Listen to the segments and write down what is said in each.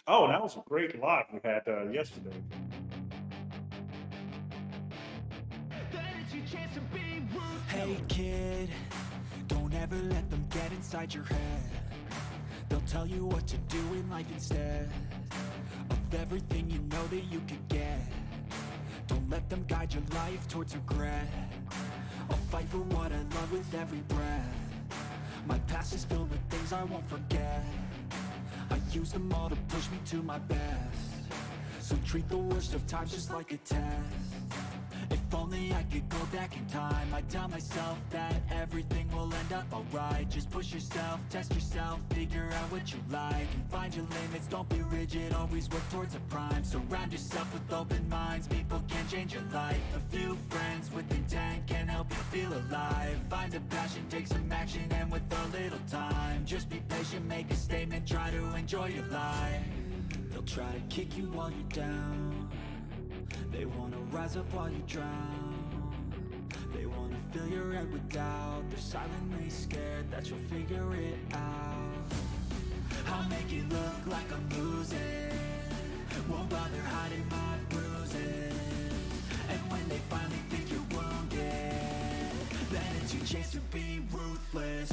Oh, that was a great live we had yesterday. Hey kid, don't ever let them get inside your head. They'll tell you what to do in life instead of everything you know that you could get. Don't let them guide your life towards regret. I'll fight for what I love with every breath. My past is filled with things I won't forget. I use them all to push me to my best. So treat the worst of times just like a test. If only I could go back in time, I'd tell myself that everything will end up alright. Just push yourself, test yourself, figure out what you like, and find your limits, don't be rigid, always work towards a prime. Surround yourself with open minds, people can change your life. A few friends with intent can help you feel alive. Find a passion, take some action, and with a little time, just be patient, make a statement, try to enjoy your life. They'll try to kick you while you're down. They wanna rise up while you drown. They wanna fill your head with doubt. They're silently scared that you'll figure it out. I'll make it look like I'm losing. Won't bother hiding my bruises. And when they finally think you're wounded, then it's your chance to be ruthless.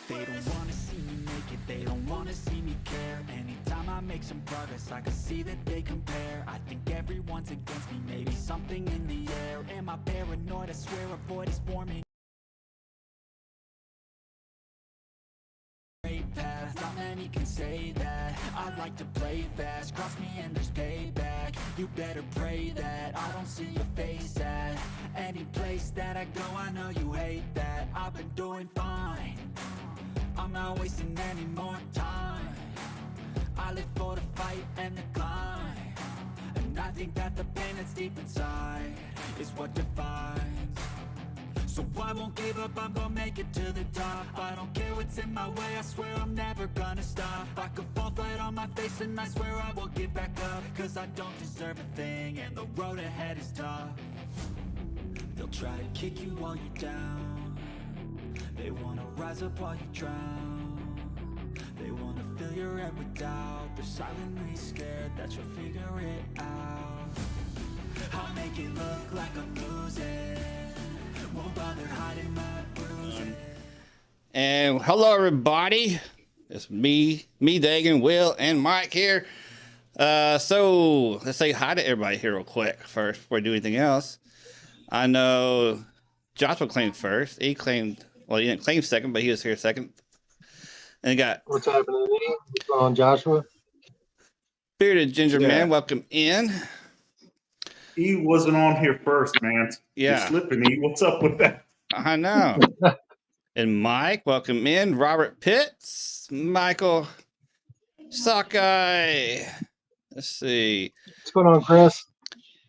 They don't wanna see me make it, they don't wanna see me care. Anytime I make some progress, I can see that they compare. I think everyone's against me, maybe something in the air. Am I paranoid? I swear a void is forming. Path. Not many can say that. I like to play fast. Cross me and there's payback. You better pray that I don't see your face at any place that I go. I know you hate that. I've been doing fine. I'm not wasting any more time. I live for the fight and the climb. And I think that the pain that's deep inside is what defines. So I won't give up, I'm gonna make it to the top. I don't care what's in my way, I swear I'm never gonna stop. I could fall flat on my face and I swear I will get back up. Cause I don't deserve a thing and the road ahead is tough. They'll try to kick you while you're down. They wanna rise up while you drown. They wanna fill your head with doubt. They're silently scared that you'll figure it out. I'll make it look like I'm losing. Won't bother hiding my bruises. And hello, everybody. It's me, Dagan, Will, and Mike here. So let's say hi to everybody here real quick first before we do anything else. I know Joshua claimed first. He claimed, well, he didn't claim second, but he was here second. And got what's happening? What's going on, Joshua? Bearded Ginger Man, welcome in. E wasn't on here first, man. Yeah. You're slipping, E. What's up with that? I know. And Mike, welcome in. Robert Pitts, Michael Sockeye. Let's see. What's going on, Chris?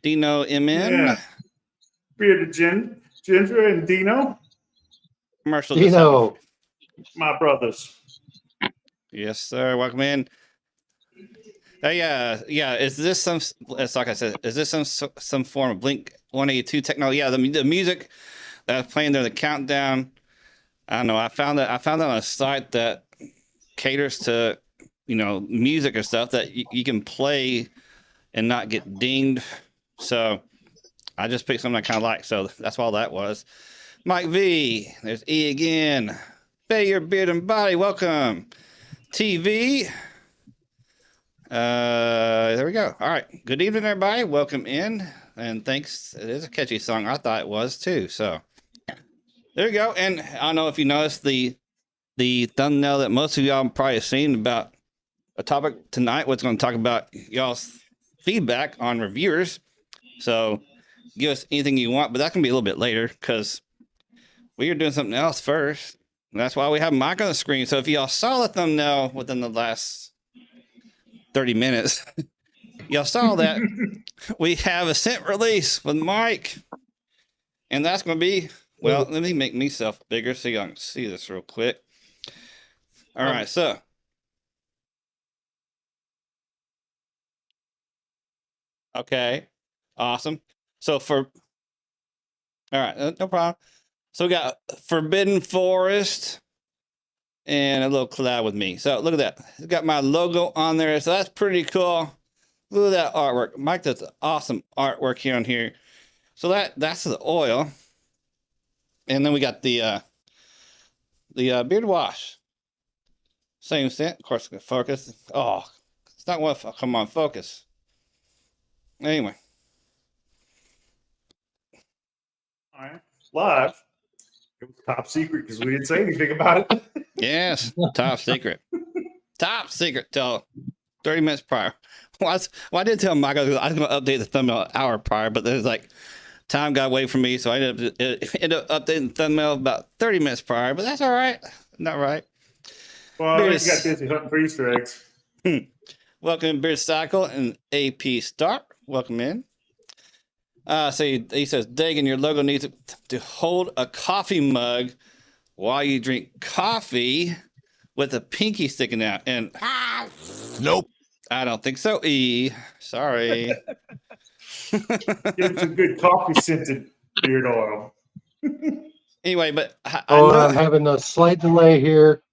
Dino MN. Yeah. Bearded Ginger and Dino. Commercial. Dino. My brothers. Yes, sir. Welcome in. Yeah. Is this some? Like I said, is this some form of Blink 182 technology? Yeah, the music that's playing there, the countdown. I don't know. I found that on a site that caters to music or stuff that you can play and not get dinged. So I just picked something I kind of like. So that's all that was. Mike V. There's E again. Bay, your beard and body. Welcome. TV. There we go. All right. Good evening, everybody. Welcome in. And thanks. It is a catchy song. I thought it was too. So there you go. And I don't know if you noticed the thumbnail that most of y'all probably have seen about a topic tonight. What's going to talk about y'all's feedback on reviewers. So give us anything you want, but that can be a little bit later because we are doing something else first. And that's why we have Mike on the screen. So if y'all saw the thumbnail within the last 30 minutes, y'all saw that we have a scent release with Mike. And that's going to be, well, let me make myself bigger so y'all can see this real quick. All right, so. Okay, awesome. So all right, no problem. So we got Forbidden Forest and a little cloud with me. So look at that. It's got my logo on there. So that's pretty cool. Look at that artwork. Mike does awesome artwork here on here. So that's the oil. And then we got the beard wash. Same scent. Of course, focus. Oh, it's not what. Come on, focus. Anyway. All right. Live. It was top secret because we didn't say anything about it. Yes, top secret. Top secret till 30 minutes prior. Well, I did tell Mike I was going to update the thumbnail an hour prior, but there's like time got away from me, so I ended up updating the thumbnail about 30 minutes prior, but that's all right. Not right. Well, I think you got busy hunting for Easter eggs. Welcome, Beard Cycle and AP Start. Welcome in. So he says, Dagan, your logo needs to hold a coffee mug while you drink coffee with a pinky sticking out. And Nope. I don't think so, E. Sorry. Give some good coffee scented beard oil. Anyway, but I'm having a slight delay here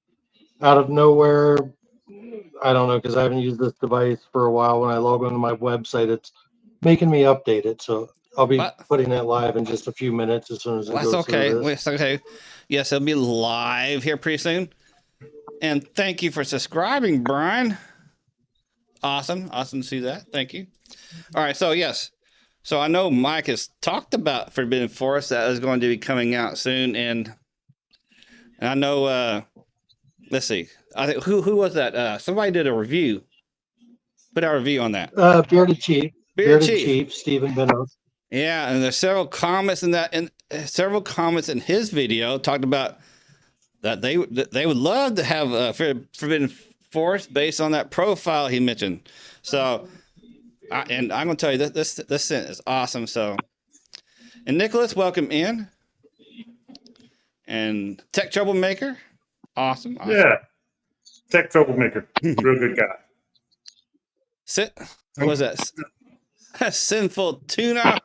out of nowhere. I don't know because I haven't used this device for a while. When I log onto my website, it's making me update it. So I'll be putting that live in just a few minutes as soon as it goes through this. That's okay. Yes, it'll be live here pretty soon. And thank you for subscribing, Brian. Awesome to see that. Thank you. All right, so yes. So I know Mike has talked about Forbidden Forest that is going to be coming out soon, and I know let's see. I think who was that? Somebody did a review. Put out a review on that. Bearded Chief, Stephen Benos. Yeah, and there's several comments in that, and several comments in his video talked about that they would love to have Forbidden Forest based on that profile he mentioned. So, and I'm gonna tell you that this scent is awesome. So, and Nicholas, welcome in, and Tech Troublemaker, awesome. Yeah, Tech Troublemaker, real good guy. What was that? Sinful Tuna.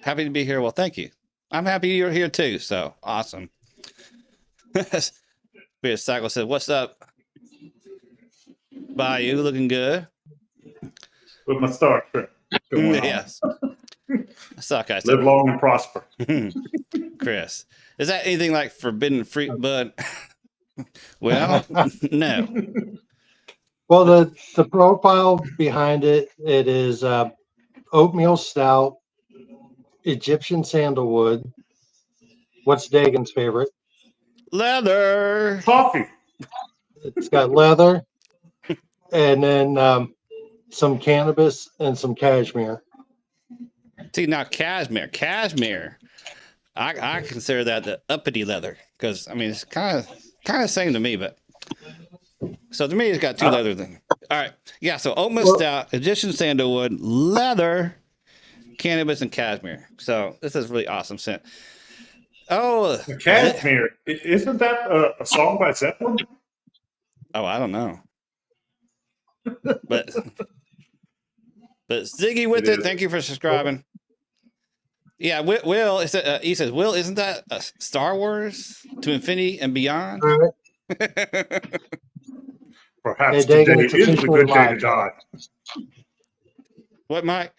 Happy to be here. Well, thank you. I'm happy you're here too. So awesome. Beard Cycle said, "What's up, Bayou? Looking good." With my Star Trek. Yes. Suck, guys. Live long and prosper. Chris, is that anything like Forbidden Fruit Bud? Well, no. Well, the profile behind it is oatmeal stout, Egyptian sandalwood. What's Dagan's favorite? Leather. Coffee. It's got leather, and then some cannabis and some cashmere. See, now cashmere. I consider that the uppity leather because I mean it's kind of same to me, but so to me it's got two leather things. All right, yeah. So oatmeal stout, Egyptian sandalwood, leather, cannabis, and cashmere. So this is really awesome scent. Oh, The Cashmere. Isn't that a song by S.1? Oh, I don't know. But Ziggy with it. Thank you for subscribing. Yeah, Will he says, Will, isn't that a Star Wars to Infinity and Beyond? Perhaps Hey, today Dagan, it's is a officially good day to live. die. What, Mike?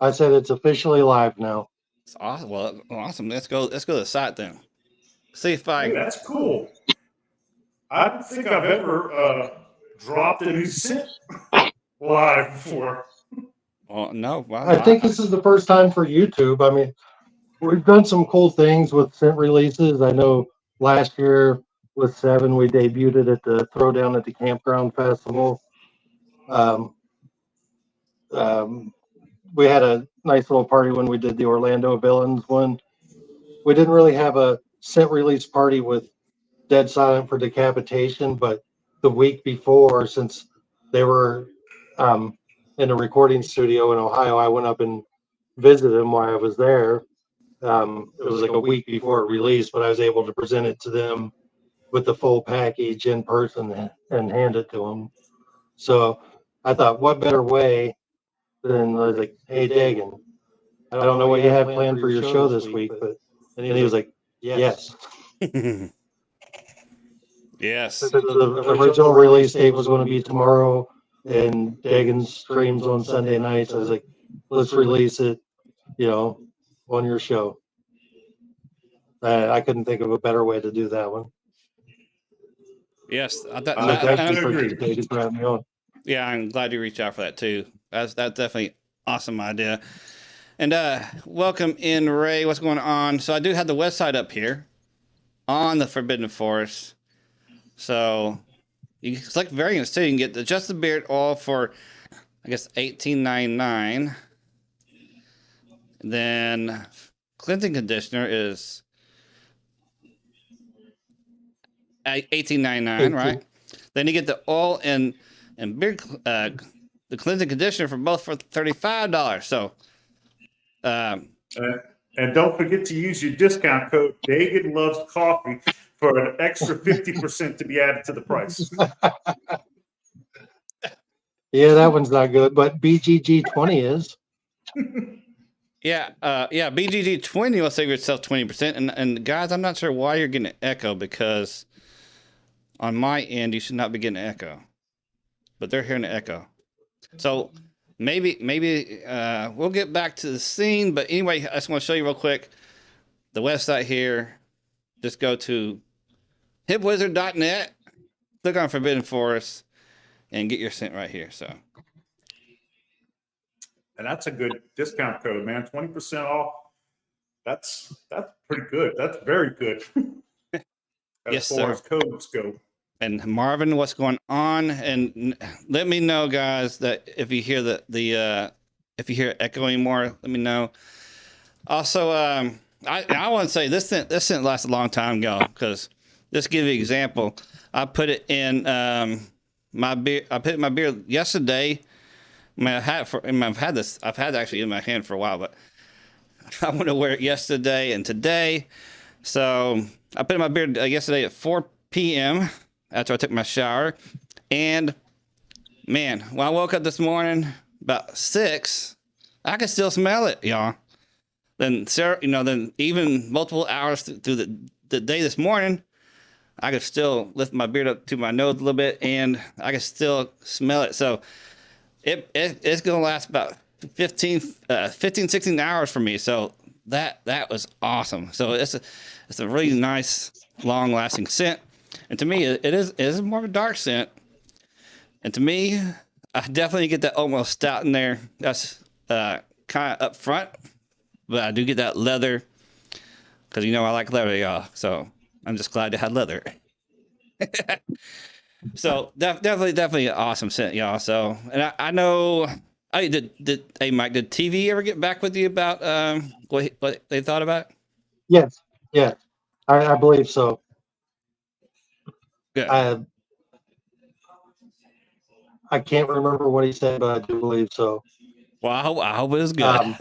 I said it's officially live now. It's awesome. Well, awesome. Let's go to the site then. See if Hey, I that's cool. I don't think I've ever dropped a new scent live before. well, no. Well, I think this is the first time for YouTube. I mean, we've done some cool things with scent releases. I know last year with 7, we debuted it at the Throwdown at the Campground Festival. We had a nice little party when we did the Orlando Villains one. We didn't really have a scent release party with Dead Silent for Decapitation, but the week before, since they were in a recording studio in Ohio, I went up and visited them while I was there. It was like a week before it released, but I was able to present it to them with the full package in person and hand it to them. So I thought, what better way than I was like, hey, Dagan, I don't know what you have planned for your show this week, but and he was like, yes. Yes. The original release date was going to be tomorrow, and Dagan streams on Sunday nights. I was like, let's release it, on your show. I couldn't think of a better way to do that one. Yes. So thank you for having me on. Yeah, I'm glad you reached out for that too. That's definitely awesome idea. And welcome in, Ray. What's going on? So I do have the website up here on the Forbidden Forest. So you can select variants too. You can get the Just the Beard oil for, I guess, $18.99. Then cleansing conditioner is $18.99, right? Then you get the oil and beard, the cleansing conditioner for both for $35. So, and don't forget to use your discount code Dagan Loves Coffee for an extra 50% to be added to the price. Yeah, that one's not good, but BGG 20 is. Yeah, BGG 20 will save yourself 20%. And guys, I'm not sure why you're getting an echo, because on my end you should not be getting an echo, but they're hearing an echo. So maybe we'll get back to the scene. But anyway, I just want to show you real quick the website here. Just go to hipwizard.net, click on Forbidden Forest, and get your scent right here. So. And that's a good discount code, man. 20% off. That's pretty good. That's very good. As far as codes go. And Marvin, what's going on? And let me know, guys, that if you hear if you hear echo anymore, let me know. Also, I want to say this scent lasts a long time, y'all, because just to give you an example, I put it in my beard. I put it in my beard yesterday. I mean, I've had this actually in my hand for a while, but I want to wear it yesterday and today. So I put it in my beard yesterday at 4 p.m. after I took my shower. And man, when I woke up this morning about 6, I could still smell it, y'all. Then Sarah, then even multiple hours through the day this morning, I could still lift my beard up to my nose a little bit, and I could still smell it. So it's gonna last about 15, 16 hours for me. So that was awesome. So it's a really nice, long lasting scent. And to me, it is more of a dark scent. And to me, I definitely get that almost stout in there. That's kind of up front, but I do get that leather, because I like leather, y'all. So I'm just glad to have leather. So definitely an awesome scent, y'all. So, and I know, hey Mike, did TV ever get back with you about what they thought about it? Yes, yeah, I believe so. Yeah. I can't remember what he said, but I do believe so. Well, I hope it was good.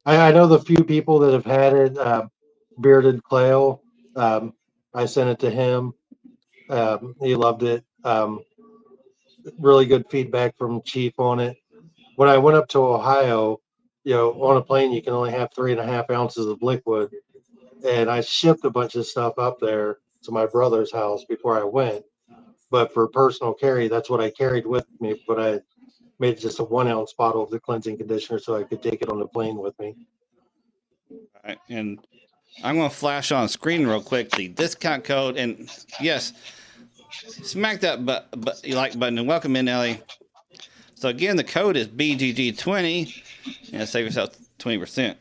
I know the few people that have had it. Bearded Clail, I sent it to him. He loved it. Really good feedback from Chief on it. When I went up to Ohio, on a plane you can only have 3.5 ounces of liquid, and I shipped a bunch of stuff up there to my brother's house before I went. But for personal carry, that's what I carried with me. But I made just a 1 ounce bottle of the cleansing conditioner so I could take it on the plane with me. All right, and I'm going to flash on screen real quick the discount code, and yes, smack that like button and welcome in, Ellie. So again, the code is BGG20, and save yourself 20%.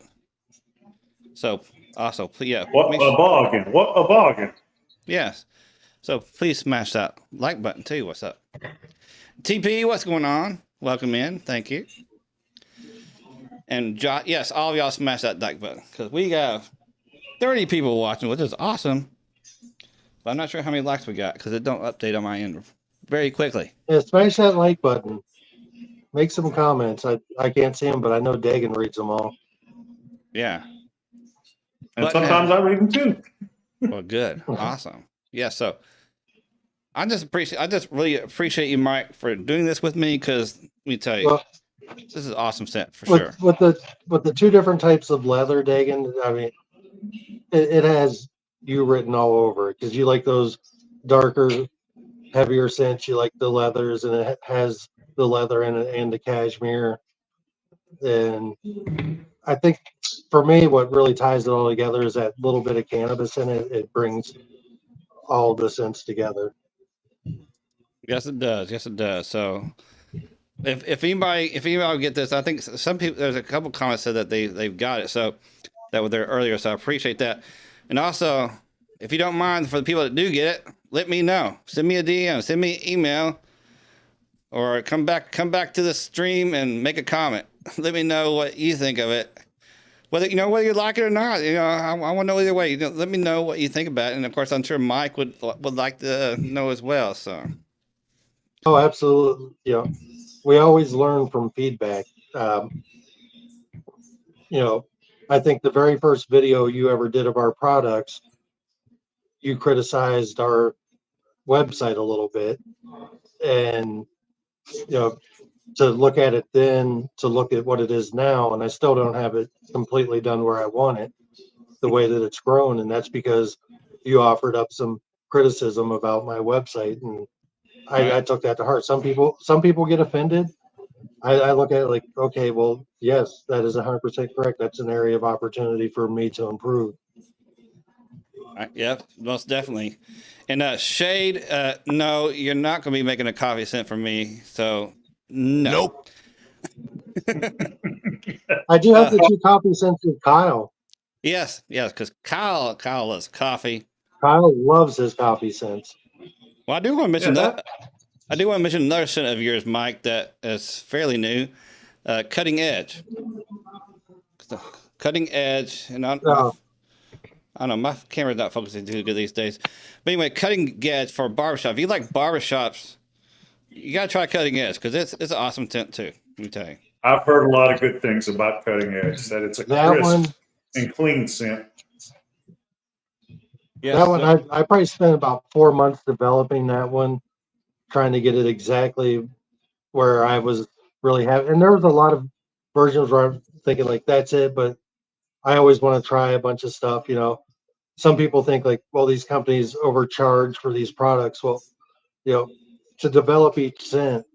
So also, yeah. What a bargain! What a bargain! Yes. So please smash that like button too. What's up? TP, what's going on? Welcome in. Thank you. And yes, all of y'all smash that like button, because we have 30 people watching, which is awesome. But I'm not sure how many likes we got, because it don't update on my end very quickly. Yeah, smash that like button. Make some comments. I can't see them, but I know Dagan reads them all. Yeah. And But- sometimes I read them too. Well, good. Awesome. Yeah. So I just really appreciate you, Mike, for doing this with me, because let me tell you, Well, this is an awesome scent for sure. with the two different types of leather, Dagan, I mean, it has you written all over it, because you like those darker, heavier scents. You like the leathers, and it has the leather in it and the cashmere. And I think for me, what really ties it all together is that little bit of cannabis in it. It brings all the scents together. Yes, it does. Yes, it does. So if anybody will get this, I think some people, there's a couple comments said that they've got it. So that were there earlier. So I appreciate that. And also, if you don't mind, for the people that do get it, let me know. Send me a DM, send me an email, or come back to the stream and make a comment. Let me know what you think of it. Whether you like it or not, I want to know either way. Let me know what you think about it. And of course, I'm sure Mike would like to know as well. So. Oh, absolutely. Yeah, we always learn from feedback. I think the very first video you ever did of our products, you criticized our website a little bit, and to look at it then, to look at what it is now, and I still don't have it completely done where I want it, the way that it's grown, and that's because you offered up some criticism about my website, and I took that to heart. Some people get offended. I look at it like, okay, well, yes, that is 100% correct. That's an area of opportunity for me to improve. Yeah, most definitely. And Shade, no, you're not going to be making a coffee scent for me. So, no. Nope. I do have the two coffee scents with Kyle. Yes, because Kyle loves coffee. Kyle loves his coffee scents. Well, I do want to mention I do want to mention another scent of yours, Mike, that is fairly new. Cutting Edge. Cutting Edge, and I don't know, my camera's not focusing too good these days. But anyway, Cutting Edge for barbershop. If you like barbershops, you gotta try Cutting Edge, because it's an awesome scent too. Let me tell you. I've heard a lot of good things about Cutting Edge. That it's a crisp and clean scent. Yes, that one, I probably spent about 4 months developing that one, trying to get it exactly where I was really happy. And there was a lot of versions where I'm thinking like, that's it, but I always want to try a bunch of stuff. Some people think like, well, these companies overcharge for these products. Well, to develop each scent,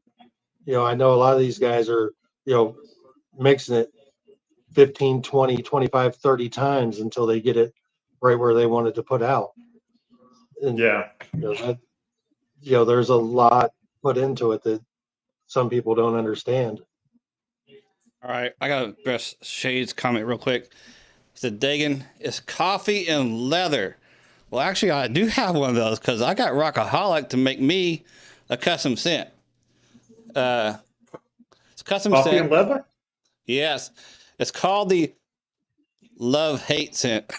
I know a lot of these guys are, mixing it 15, 20, 25, 30 times until they get it right where they wanted to put out. And, there's a lot put into it that some people don't understand. All right, I gotta address Shade's comment real quick. He said, Dagan, it's coffee and leather. Well, actually, I do have one of those, because I got Rockaholic to make me a custom scent. It's custom Coffee scent. and leather? Yes. It's called the Love Hate scent.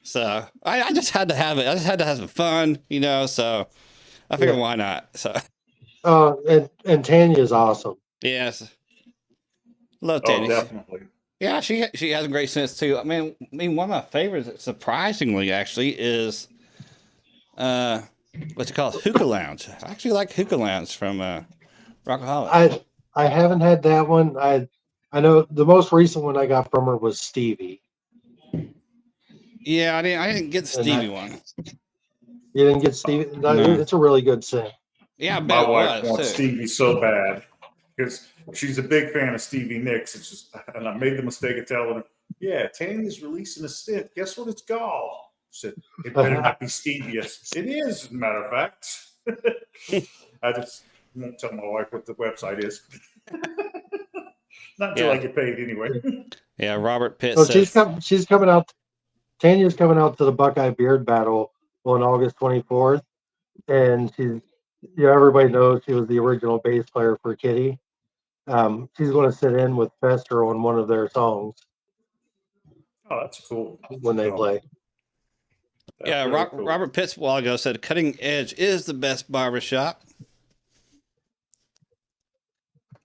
So I just had to have it. I just had to have some fun, so I figured why not? So and Tanya's awesome. yes. Love Tanya. Definitely. Yeah, she has a great sense too. I mean, one of my favorites, surprisingly, actually, is what's it called? Hookah Lounge. I actually like Hookah Lounge from Rockaholic. I haven't had that one. I know the most recent one I got from her was Stevie. Yeah, I didn't get the Stevie one. You didn't get Stevie? No. It's a really good scent. Yeah, I bet My wife it was wants too. Stevie so bad because she's a big fan of Stevie Nicks. And I made the mistake of telling her, yeah, Tanya's releasing a scent. Guess what it's called? I said, it better not be Stevie. Yes, it is, as a matter of fact. I just won't tell my wife what the website is. Not until I get paid anyway. Yeah, Robert Pitt So says. she's coming out. Tanya's coming out to the Buckeye Beard Battle on August 24th. And she's, everybody knows she was the original bass player for Kitty. She's going to sit in with Fester on one of their songs. Oh, that's cool. When they play. Yeah, cool. Robert Pitts a while ago said Cutting Edge is the best barbershop.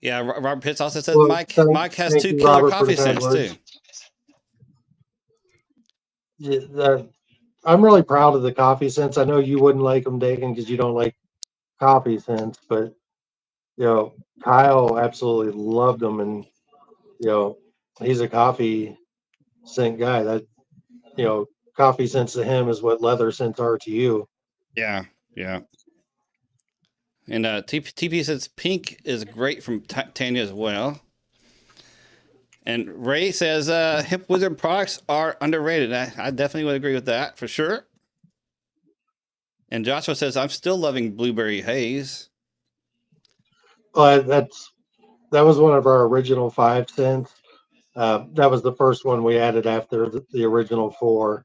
Yeah, Robert Pitts also said Well, Mike has thank 2 you, killer Robert, for coffee the kind scents too. words. Yeah, I'm really proud of the coffee scents. I know you wouldn't like them, Dagan, because you don't like coffee scents, but Kyle absolutely loved them, and he's a coffee scent guy. That coffee scents to him is what leather scents are to you. Yeah, yeah. And TP says pink is great from Tanya as well. And Ray says Hemp Wizard products are underrated. I definitely would agree with that for sure. And Joshua says I'm still loving Blueberry Haze. That was one of our original 5 cents. That was the first one we added after the original 4,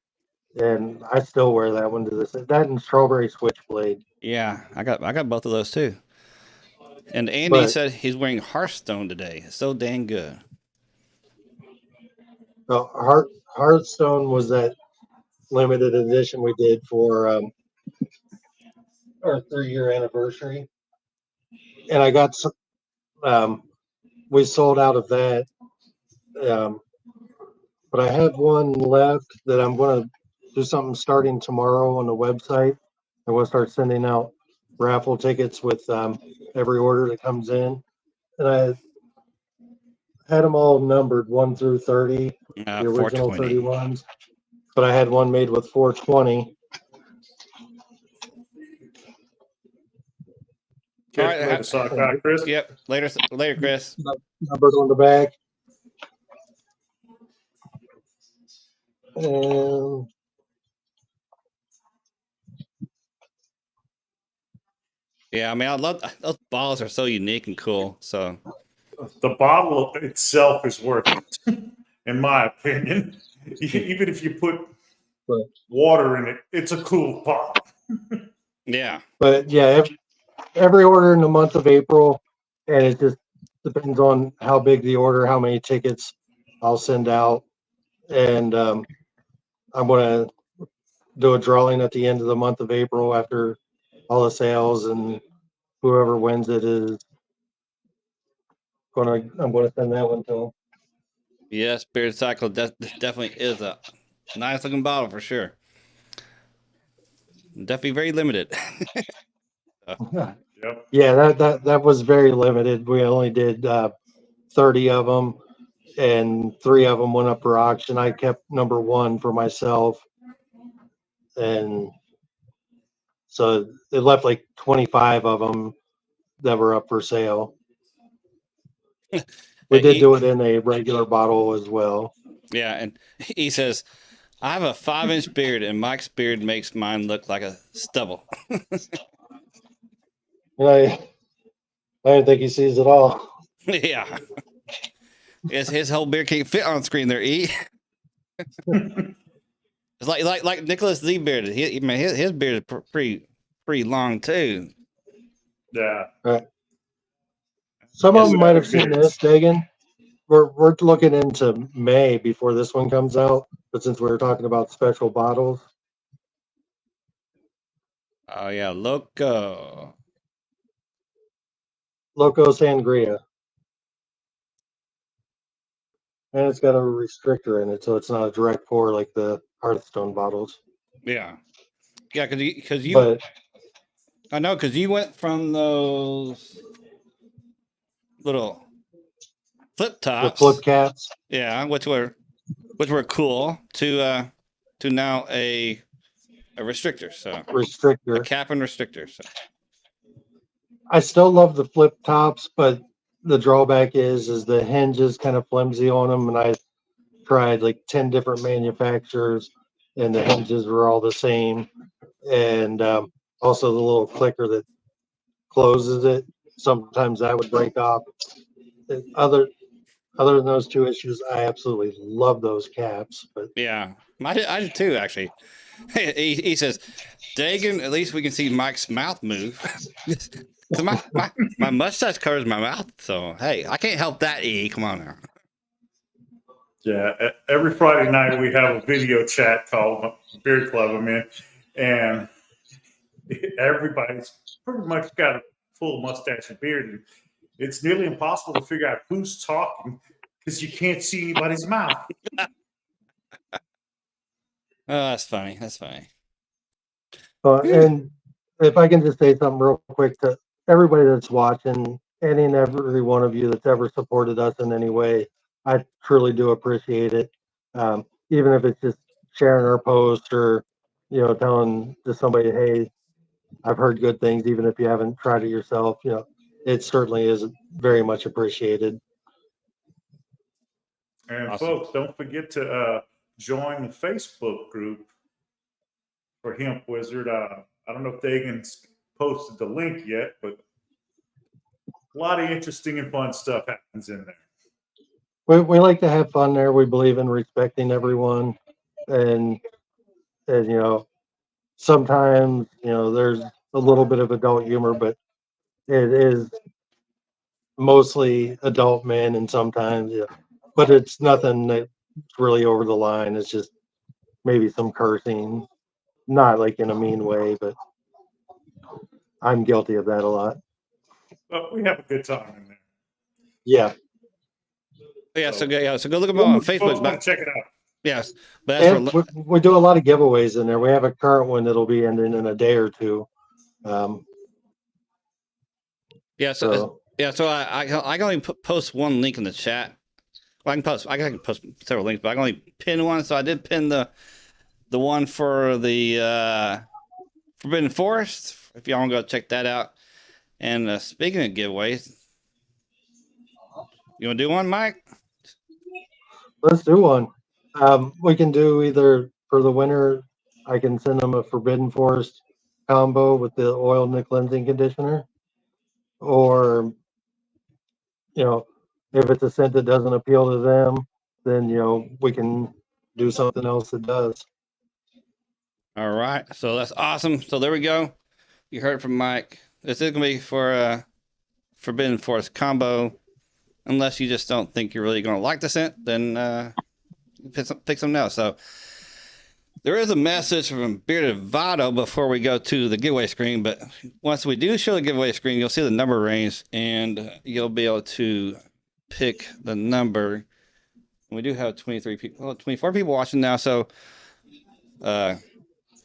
and I still wear that one to this. That and Strawberry Switchblade. Yeah, I got both of those too. And Andy But said he's wearing Hearthstone today. It's so dang good. Hearthstone was that limited edition we did for our 3-year anniversary, and I got some. We sold out of that, but I have one left that I'm going to do something starting tomorrow on the website. I'm going to start sending out raffle tickets with every order that comes in, and I had them all numbered 1 through 30, the original 420. 31s, but I had one made with 420. All right. Later, sock out, Chris. Yep. Later, Chris. Numbered on the back. And Yeah, I mean, I love those bottles are so unique and cool. So The bottle itself is worth it, in my opinion. Even if you put water in it, it's a cool bottle. yeah, but yeah, every order in the month of April, and it just depends on how big the order, how many tickets I'll send out, and I'm gonna do a drawing at the end of the month of April after all the sales, and whoever wins it is I'm gonna send that one to them. yes, Beard Cycle definitely is a nice looking bottle for sure. Definitely very limited. Yep. Yeah, that was very limited. We only did 30 of them, and 3 of them went up for auction. I kept number 1 for myself, and so it left like 25 of them that were up for sale. We did do it in a regular bottle as well. Yeah, and he says, I have a 5-inch beard, and Mike's beard makes mine look like a stubble. I don't think he sees it all. Yeah. His whole beard can't fit on screen there, E. It's like Nicholas Z bearded. His beard is pretty long too. Yeah. Some of them might have seen this, Dagan. We're looking into May before this one comes out, but since we were talking about special bottles. Oh yeah, Loco Sangria. And it's got a restrictor in it, so it's not a direct pour like the Hearthstone bottles. Yeah, because you. But I know because you went from those little flip tops, the flip caps. Yeah, which were cool to now a restrictor. So restrictor, a cap and restrictor. So I still love the flip tops, but the drawback is the hinge is kind of flimsy on them, and I tried like 10 different manufacturers, and the hinges were all the same, and also the little clicker that closes it, sometimes that would break off. Other than those 2 issues, I absolutely love those caps. But yeah, I did too, actually. He says, Dagan, at least we can see Mike's mouth move. my mustache covers my mouth, so hey, I can't help that, E. Come on now. Yeah, every Friday night we have a video chat called Beard Club I'm in, and everybody's pretty much got a full mustache and beard. And it's nearly impossible to figure out who's talking because you can't see anybody's mouth. Oh, that's funny. That's funny. And if I can just say something real quick to everybody that's watching, any and every one of you that's ever supported us in any way, I truly do appreciate it. Even if it's just sharing our post or, telling just somebody, hey, I've heard good things, even if you haven't tried it yourself, it certainly is very much appreciated. And Awesome. folks, don't forget to join the Facebook group for Hemp Wizard. I don't know if Dagan's posted the link yet, but a lot of interesting and fun stuff happens in there. We like to have fun there. We believe in respecting everyone, and sometimes there's a little bit of adult humor, but it is mostly adult men, and sometimes, but it's nothing that's really over the line. It's just maybe some cursing, not like in a mean way, but I'm guilty of that a lot. But we have a good time in there. Yeah. Yeah, so go look them up on Facebook. But check it out. Yes, but and we do a lot of giveaways in there. We have a current one that'll be ending in a day or two. So I can only post one link in the chat. Well, I can post several links, but I can only pin one. So I did pin the one for the Forbidden Forest. If y'all want to go check that out. And speaking of giveaways, you want to do one, Mike? Let's do one. We can do either for the winner. I can send them a Forbidden Forest combo with the oil and the cleansing conditioner, or if it's a scent that doesn't appeal to them, then we can do something else that does. All right, so that's awesome. So there we go. You heard from Mike. This is gonna be for Forbidden Forest combo. Unless you just don't think you're really gonna like the scent, then pick something else. So there is a message from Bearded Vado before we go to the giveaway screen. But once we do show the giveaway screen, you'll see the number range, and you'll be able to pick the number. We do have 23 people, 24 people watching now. So listen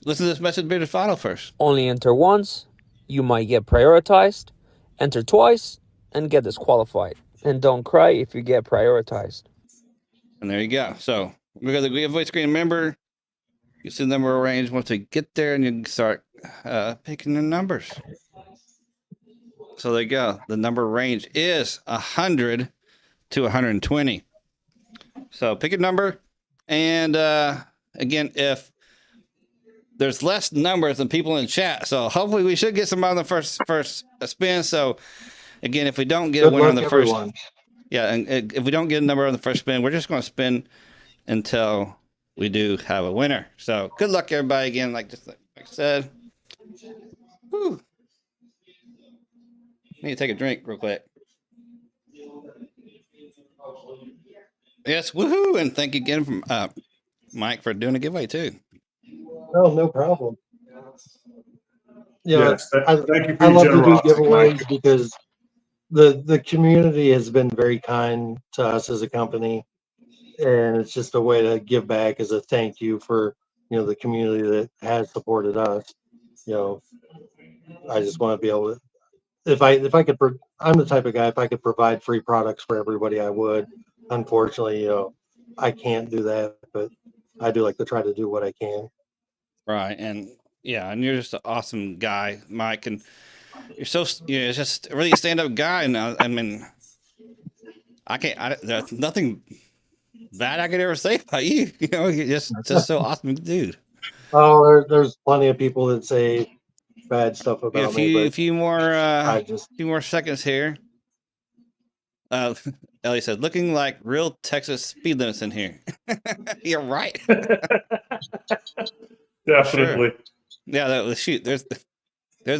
to this message, Bearded Vado, first. Only enter once, you might get prioritized. Enter twice and get disqualified. And don't cry if you get prioritized. And there you go. So we got the giveaway screen. Remember, you see the number range once we get there, and you can start picking the numbers. So there you go. The number range is 100 to 120. So pick a number. And again, if there's less numbers than people in chat, so hopefully we should get some on the first spin. So again, if we don't get a winner on the first, and if we don't get a number on the first spin, we're just going to spin until we do have a winner. So good luck, everybody. Again, like I said. Whew. Need to take a drink real quick. Yes, woohoo! And thank you again from Mike for doing a giveaway too. Oh, no problem. Yes, thank you for I your love to do generosity, giveaways Mike. because the community has been very kind to us as a company, and it's just a way to give back as a thank you for the community that has supported us. I just want to be able to, if I could, I'm the type of guy, if I could provide free products for everybody, I would. Unfortunately, I can't do that, but I do like to try to do what I can. Right, and and you're just an awesome guy, Mike, and you're just really a stand-up guy. And I mean, there's nothing bad I could ever say about you. You're just so awesome, dude. Oh, there's plenty of people that say bad stuff about me. But a few more seconds here. Ellie said, "Looking like real Texas speed limits in here." You're right. Definitely. Sure. Yeah, shoot. There's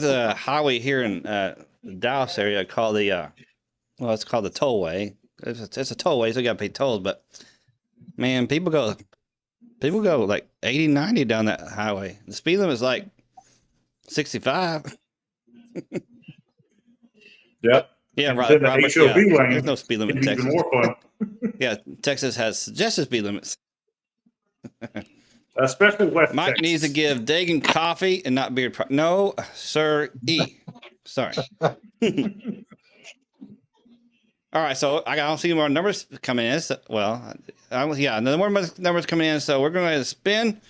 a highway here in the Dallas area called it's called the tollway. It's a tollway, so you got to pay tolls. But man, people go like 80, 90 down that highway. The speed limit is like 65. Yep. Yeah, And right, then the Robert. HOV Yeah, lane there's no speed limit can in be even Texas. more fun, Yeah, Texas has suggested speed limits. especially West Mike Texas. needs to give Dagan coffee and not beer. No, sir. Sorry. All right, so I don't see more numbers coming in. So, well, yeah, no more numbers coming in. So we're going to spin.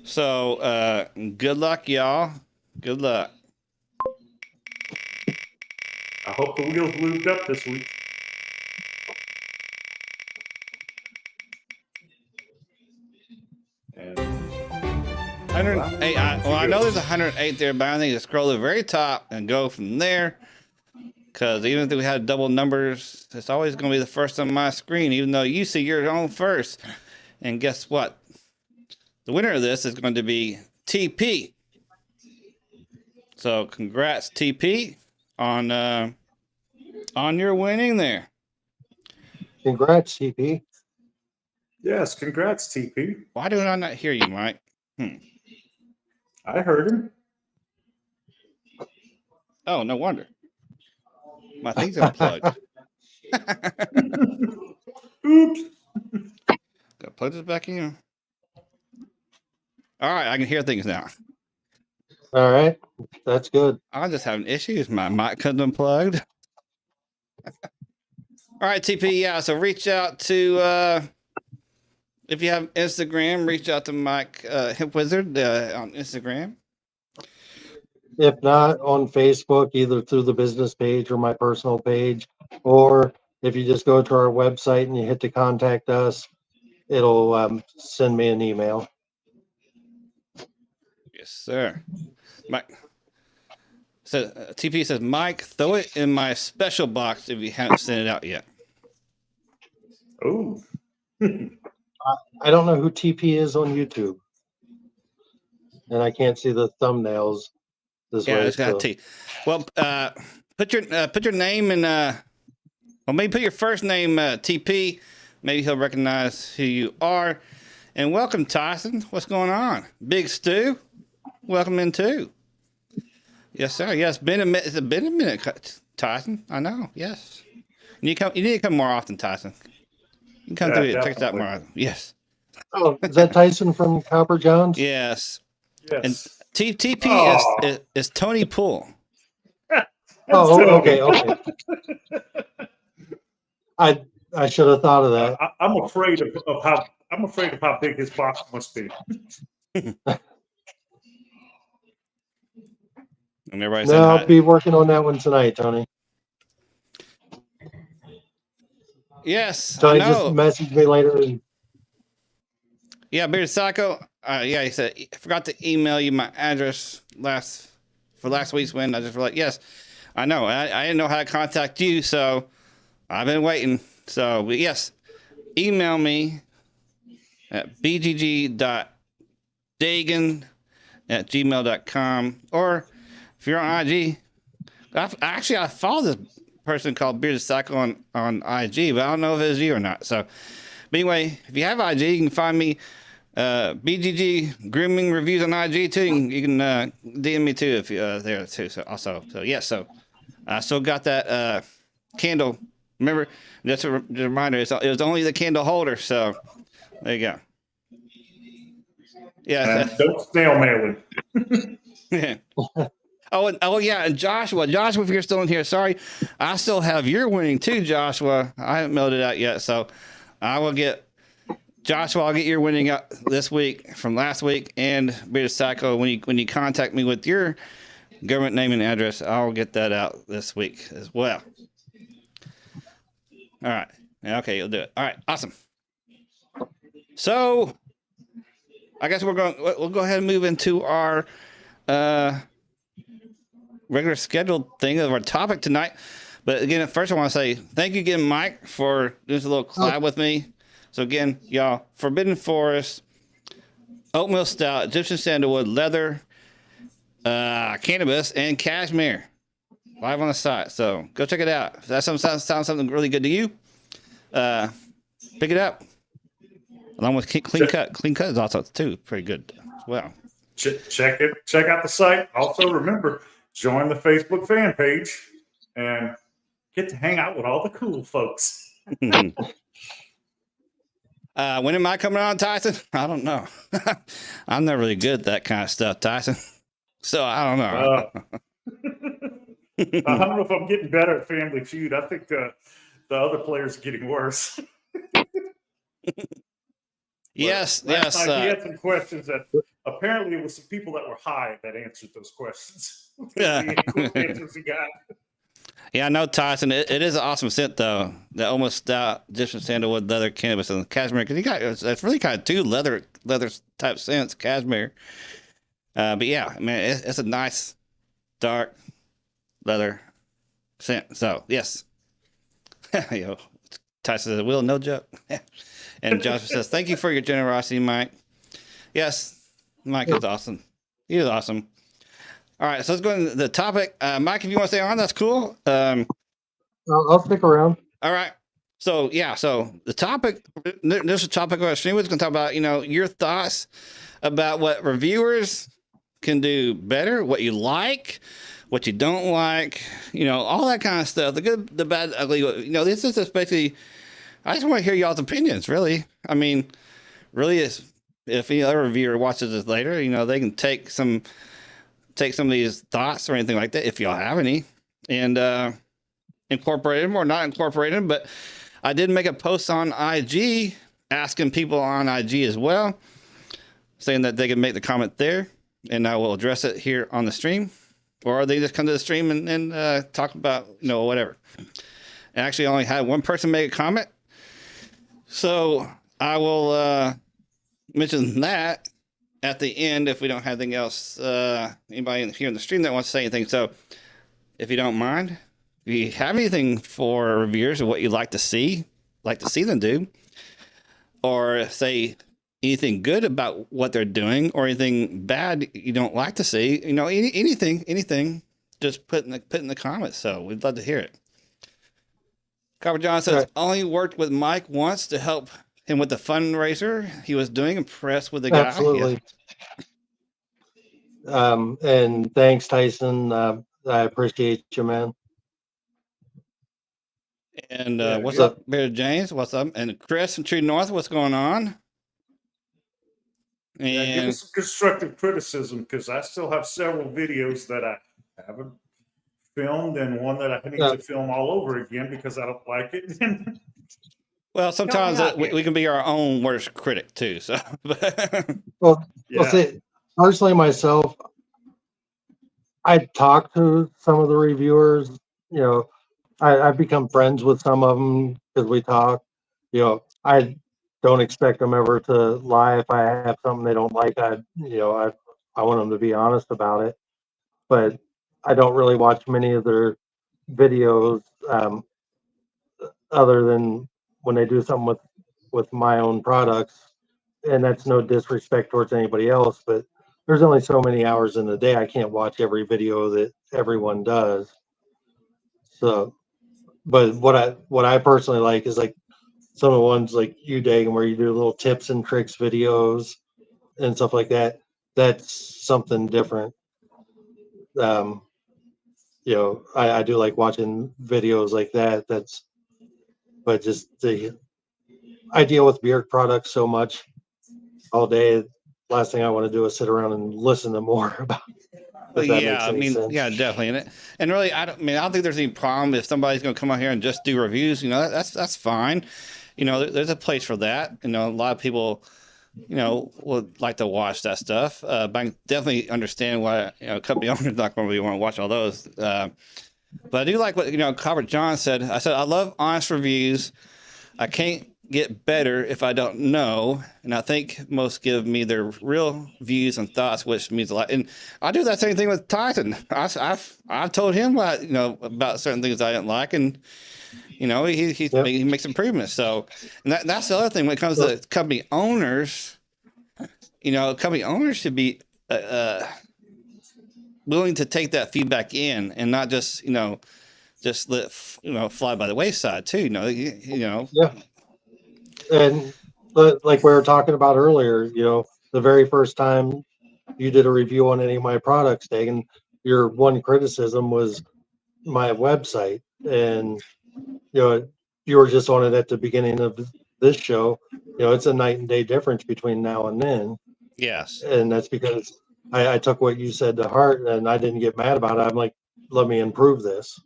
So good luck, y'all. Good luck. I hope the wheels lubed up this week. And 108. I know there's 108 there, but I think to scroll to the very top and go from there. Because even if we had double numbers, it's always going to be the first on my screen, even though you see your own first. And guess what? The winner of this is going to be TP. So congrats, TP, on your winning there. Congrats, CP. yes, congrats, TP. Why do I not hear you, Mike? I heard him. Oh, no wonder. My thing's unplugged. Oops. Gotta plug this back in. All right, I can hear things now. All right, that's good. I'm just having issues. My mic couldn't unplugged. All right, TP. Yeah, so reach out to if you have Instagram, reach out to Mike Hip Wizard on Instagram. If not, on Facebook, either through the business page or my personal page, or if you just go to our website and you hit the contact us, it'll send me an email. Yes, sir. Mike. So TP says, Mike, throw it in my special box if you haven't sent it out yet. Oh. I don't know who TP is on YouTube, and I can't see the thumbnails this Yeah, way. it's got So. a T. Well, put your name in. Well, maybe put your first name TP. Maybe he'll recognize who you are. And welcome, Tyson. What's going on? Big Stu, welcome in too. Yes, sir. Yes, it's been a minute, Tyson. I know. Yes. You need to come more often, Tyson. You can come through and check us out more often. Yes. Oh, is that Tyson from Copper Johns? Yes. Yes. And TP is Tony Poole. Oh, okay. I should have thought of that. I'm afraid of how big his box must be. And everybody's No, I'll be working on that one tonight, Tony. Yes, Tony, I just know. message me later. Yeah, Bearded Psycho. Yeah, he said I forgot to email you my address for last week's win. I just was like, yes, I know. I didn't know how to contact you, so I've been waiting. So yes, email me at bgg.dagan@gmail.com, or if you're on IG, I follow this person called Bearded Psycho on IG, but I don't know if it's you or not. So, but anyway, if you have IG, you can find me. BGG grooming reviews on IG too. You can DM me too if you're there too. So yes. So I still got that candle. Remember, just a reminder. It was only the candle holder. So there you go. Yeah. And don't snail mail it. Oh yeah, and Joshua, if you're still in here, sorry, I still have your winning too, Joshua. I haven't mailed it out yet, so I will get. Joshua, I'll get your winning up this week from last week, and Bearded Psycho, when you contact me with your government name and address, I'll get that out this week as well. All right. Okay, you'll do it. All right, awesome. So, I guess we'll go ahead and move into our regular scheduled thing of our topic tonight. But again, first I want to say thank you again, Mike, for doing a little collab with me. So again, y'all, Forbidden Forest, Oatmeal Stout, Egyptian Sandalwood, Leather, Cannabis, and Cashmere. Live on the site. So go check it out. If that sounds something really good to you, pick it up. Along with Clean Cut. Clean Cut is also too pretty good as well. Check out the site. Also remember, join the Facebook fan page and Get to hang out with all the cool folks. When am I coming on, Tyson? I don't know. I'm not really good at that kind of stuff, Tyson. So I don't know. I don't know if I'm getting better at Family Feud. I think the other players are getting worse. Yes. He had some questions that apparently it was some people that were high that answered those questions. The quick answers he got. Yeah, I know, Tyson. It is an awesome scent, though. The almost stout Egyptian sandalwood, leather, cannabis, and cashmere. Because you got it's really kind of two leather type scents, cashmere. But yeah, man, it's a nice dark leather scent. So yes, Tyson says, "Will, no joke." And Joshua says, "Thank you for your generosity, Mike." Yes, Mike is awesome. He is awesome. All right, so let's go into the topic. Mike, if you want to stay on, that's cool. I'll stick around. All right. So yeah, so the topic, this is a topic of our stream. We're going to talk about, your thoughts about what reviewers can do better, what you like, what you don't like, all that kind of stuff. The good, the bad, the ugly. This is just basically. I just want to hear y'all's opinions. Really, I mean, really, is if any other reviewer watches this later, they can take some of these thoughts or anything like that, if y'all have any, and incorporate them or not incorporate them. But I did make a post on IG asking people on IG as well, saying that they can make the comment there, and I will address it here on the stream, or they just come to the stream and talk about whatever. I actually only had one person make a comment, so I will mention that at the end if we don't have anything else. Anybody here in the stream that wants to say anything? So if you don't mind, if you have anything for reviewers or what you'd like to see them do, or say anything good about what they're doing or anything bad you don't like to see, anything, just put in the comments. So we'd love to hear it. Copper John says, Right. Only worked with Mike once to help him with the fundraiser he was doing. Impressed with the guy. Absolutely. And thanks, Tyson. I appreciate you, man. And Yeah, what's yeah. up, Bear James? What's up? And Chris and True North, what's going on? Yeah, give And us some constructive criticism, because I still have several videos that I haven't filmed and one that I need to film all over again because I don't like it. well, sometimes we can be our own worst critic too. So, Well, Yeah. I'll say, personally, myself, I talk to some of the reviewers. I've become friends with some of them because we talk. I don't expect them ever to lie. If I have something they don't like, I want them to be honest about it. But I don't really watch many of their videos other than when they do something with my own products. And that's no disrespect towards anybody else, but there's only so many hours in the day. I can't watch every video that everyone does. So, but what I personally like is like some of the ones like you, Dagan, where you do little tips and tricks videos and stuff like that. That's something different. I do like watching videos like that. But just I deal with beard products so much all day. Last thing I want to do is sit around and listen to more about. yeah, yeah, definitely. And really, I don't think there's any problem if somebody's going to come out here and just do reviews. That's fine. There's a place for that. A lot of people, would like to watch that stuff. But I definitely understand why company owners not going to really want to watch all those. But I do like what Copper John said. I love honest reviews. I can't get better if I don't know, and I think most give me their real views and thoughts, which means a lot. And I do that same thing with Tyson. I've told him about certain things I didn't like, and he makes improvements. So, and that's the other thing when it comes to company owners. Company owners should be willing to take that feedback in and not just just let fly by the wayside too. Yeah. And like we were talking about earlier, the very first time you did a review on any of my products, Dagan, your one criticism was my website. And, you were just on it at the beginning of this show. It's a night and day difference between now and then. Yes. And that's because I took what you said to heart, and I didn't get mad about it. I'm like, let me improve this.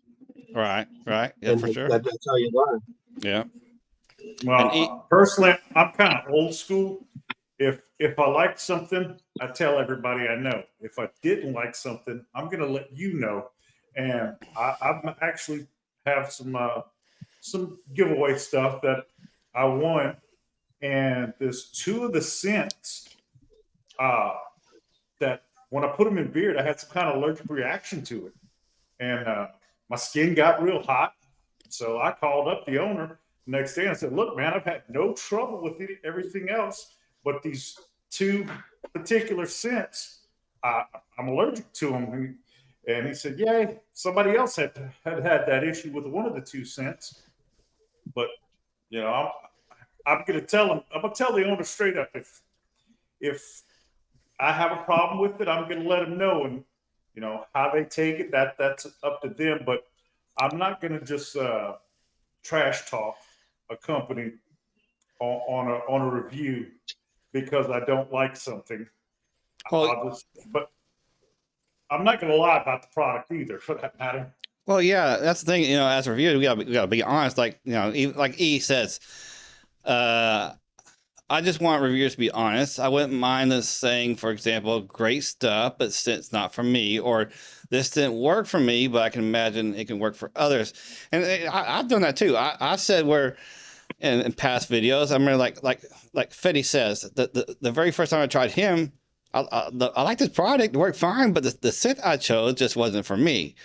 Right. Yeah, And for sure. that's how you learn. Yeah. Well, personally, I'm kind of old school. If I like something, I tell everybody I know. If I didn't like something, I'm gonna let you know. And I actually have some giveaway stuff that I won, and there's two of the scents that when I put them in beard, I had some kind of allergic reaction to it, and my skin got real hot. So I called up the owner the next day and said, "Look, man, I've had no trouble with everything else, but these two particular scents, I'm allergic to them." And he said, "Yeah, somebody else had that issue with one of the two scents, but I'm going to tell him. I'm going to tell the owner straight up if I have a problem with it, I'm going to let them know, and how they take it. That's up to them. But I'm not going to just trash talk a company on a review because I don't like something. Well, but I'm not going to lie about the product either, for that matter." Well, yeah, that's the thing. As a reviewer, we gotta be honest. Like like E says, I just want reviewers to be honest. I wouldn't mind us saying, for example, great stuff, but it's not for me, or this didn't work for me, but I can imagine it can work for others. And I've done that too. I said where in past videos, I remember like Fetty says, the very first time I tried him, I liked his product, it worked fine, but the scent I chose just wasn't for me.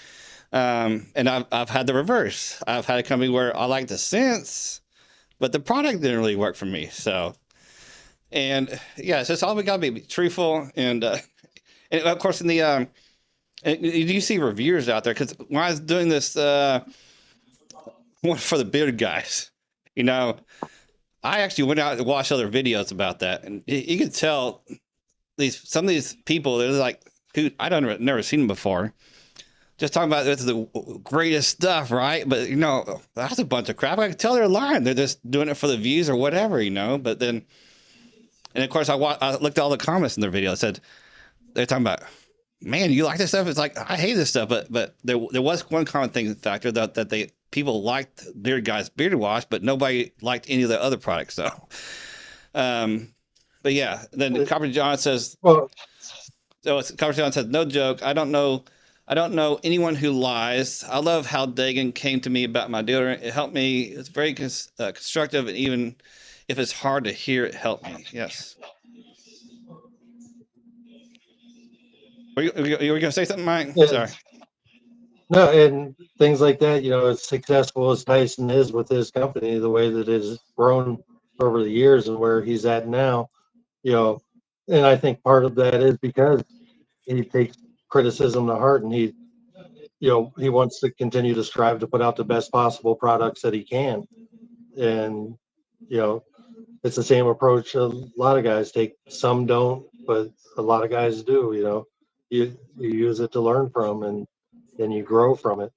And I've had the reverse. I've had a company where I like the scents, but the product didn't really work for me. So, and yeah, so it's all we gotta be truthful. And of course, in the you see reviewers out there, because when I was doing this one for the bearded guys, I actually went out and watched other videos about that, and you can tell some of these people, they're like, who I don't never seen them before. Just talking about it's the greatest stuff, right? But that's a bunch of crap. I can tell they're lying. They're just doing it for the views or whatever, But then, and of course, I looked at all the comments in their video. It said they're talking about, man, you like this stuff? It's like I hate this stuff, but there was one common thing factor that people liked Beard Guy's bearded wash, but nobody liked any of the other products. So, but yeah, then Copper John says, Well, Copper John says, no joke. I don't know anyone who lies. I love how Dagan came to me about my deodorant. It helped me. It's very constructive, and even if it's hard to hear, it helped me. Yes. Were you going to say something, Mike? Yeah. Sorry. No, and things like that, as successful as Tyson is with his company, the way that it has grown over the years and where he's at now, and I think part of that is because he takes criticism to heart, and he wants to continue to strive to put out the best possible products that he can. And, it's the same approach a lot of guys take. Some don't, but a lot of guys do, you use it to learn from, and then you grow from it.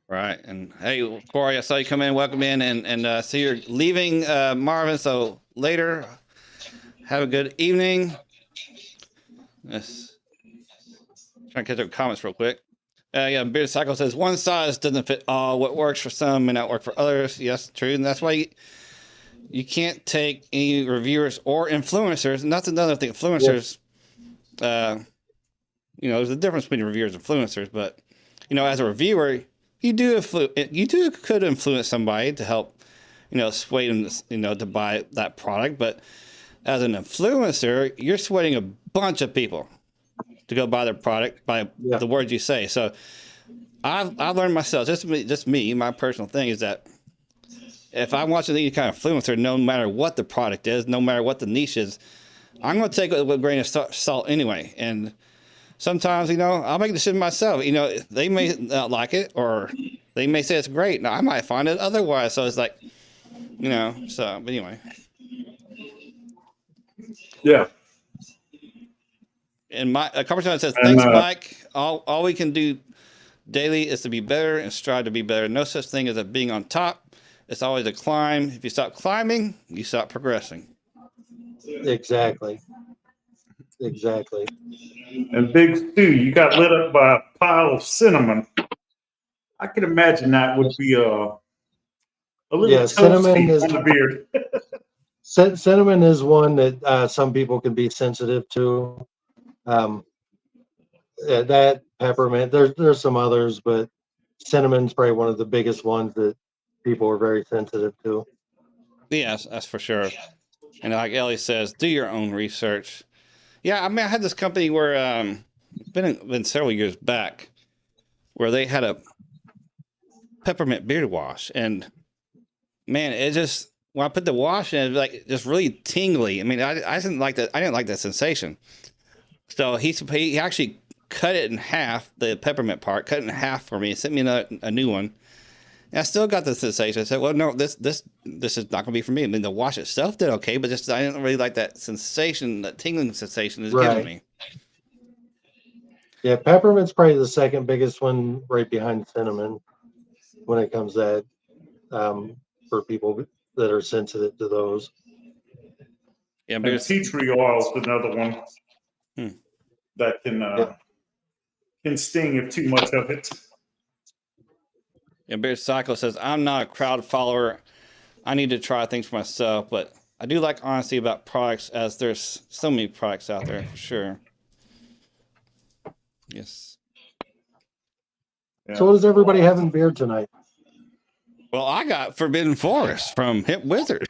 Right. And hey, Corey, I saw you come in. Welcome in, and see you're leaving, Marvin. So later, have a good evening. Yes. Trying to catch up comments real quick. Yeah, Beard Cycle says one size doesn't fit all. What works for some may not work for others. Yes, true. And that's why you can't take any reviewers or influencers. And that's another thing. Influencers, there's a difference between reviewers and influencers. But as a reviewer, you could influence somebody to help, sway them, to buy that product. But as an influencer, you're swaying a bunch of people to go buy their product by the words you say. So I've learned myself, just me, my personal thing is that if I'm watching any kind of influencer, no matter what the product is, no matter what the niche is, I'm going to take it with a grain of salt anyway. And sometimes, I'll make the decision myself. They may not like it, or they may say it's great. Now I might find it otherwise. So it's like, but anyway. Yeah. And my conversation says, thanks, Mike. All we can do Daily is to be better and strive to be better. No such thing as a being on top. It's always a climb. If you stop climbing, you stop progressing. Exactly. Exactly. And Big Stu, you got lit up by a pile of cinnamon. I can imagine that would be a little Yeah, cinnamon toasty is on the beard. cinnamon is one that some people can be sensitive to. That peppermint. There's some others, but cinnamon's probably one of the biggest ones that people are very sensitive to. Yes, that's for sure. And like Ellie says, do your own research. Yeah, I mean, I had this company where been several years back where they had a peppermint beard wash, and man, it just when I put the wash in, it was like just really tingly. I mean, I didn't like that. I didn't like that sensation. So he actually cut it in half, the peppermint part, cut it in half for me. He sent me a new one. And I still got the sensation. I said, well, no, this is not going to be for me. I mean, the wash itself did okay, but just I didn't really like that sensation, that tingling sensation it's giving me. Yeah, peppermint's probably the second biggest one, right behind cinnamon, when it comes to that, for people that are sensitive to those. Yeah, And tea tree oil is another one that can sting if too much of it. Yeah, Beard Cycle says, I'm not a crowd follower. I need to try things for myself, but I do like honesty about products, as there's so many products out there for sure. Yes. Yeah. So what does everybody have in beer tonight? Well, I got Forbidden Forest from Hip Wizard.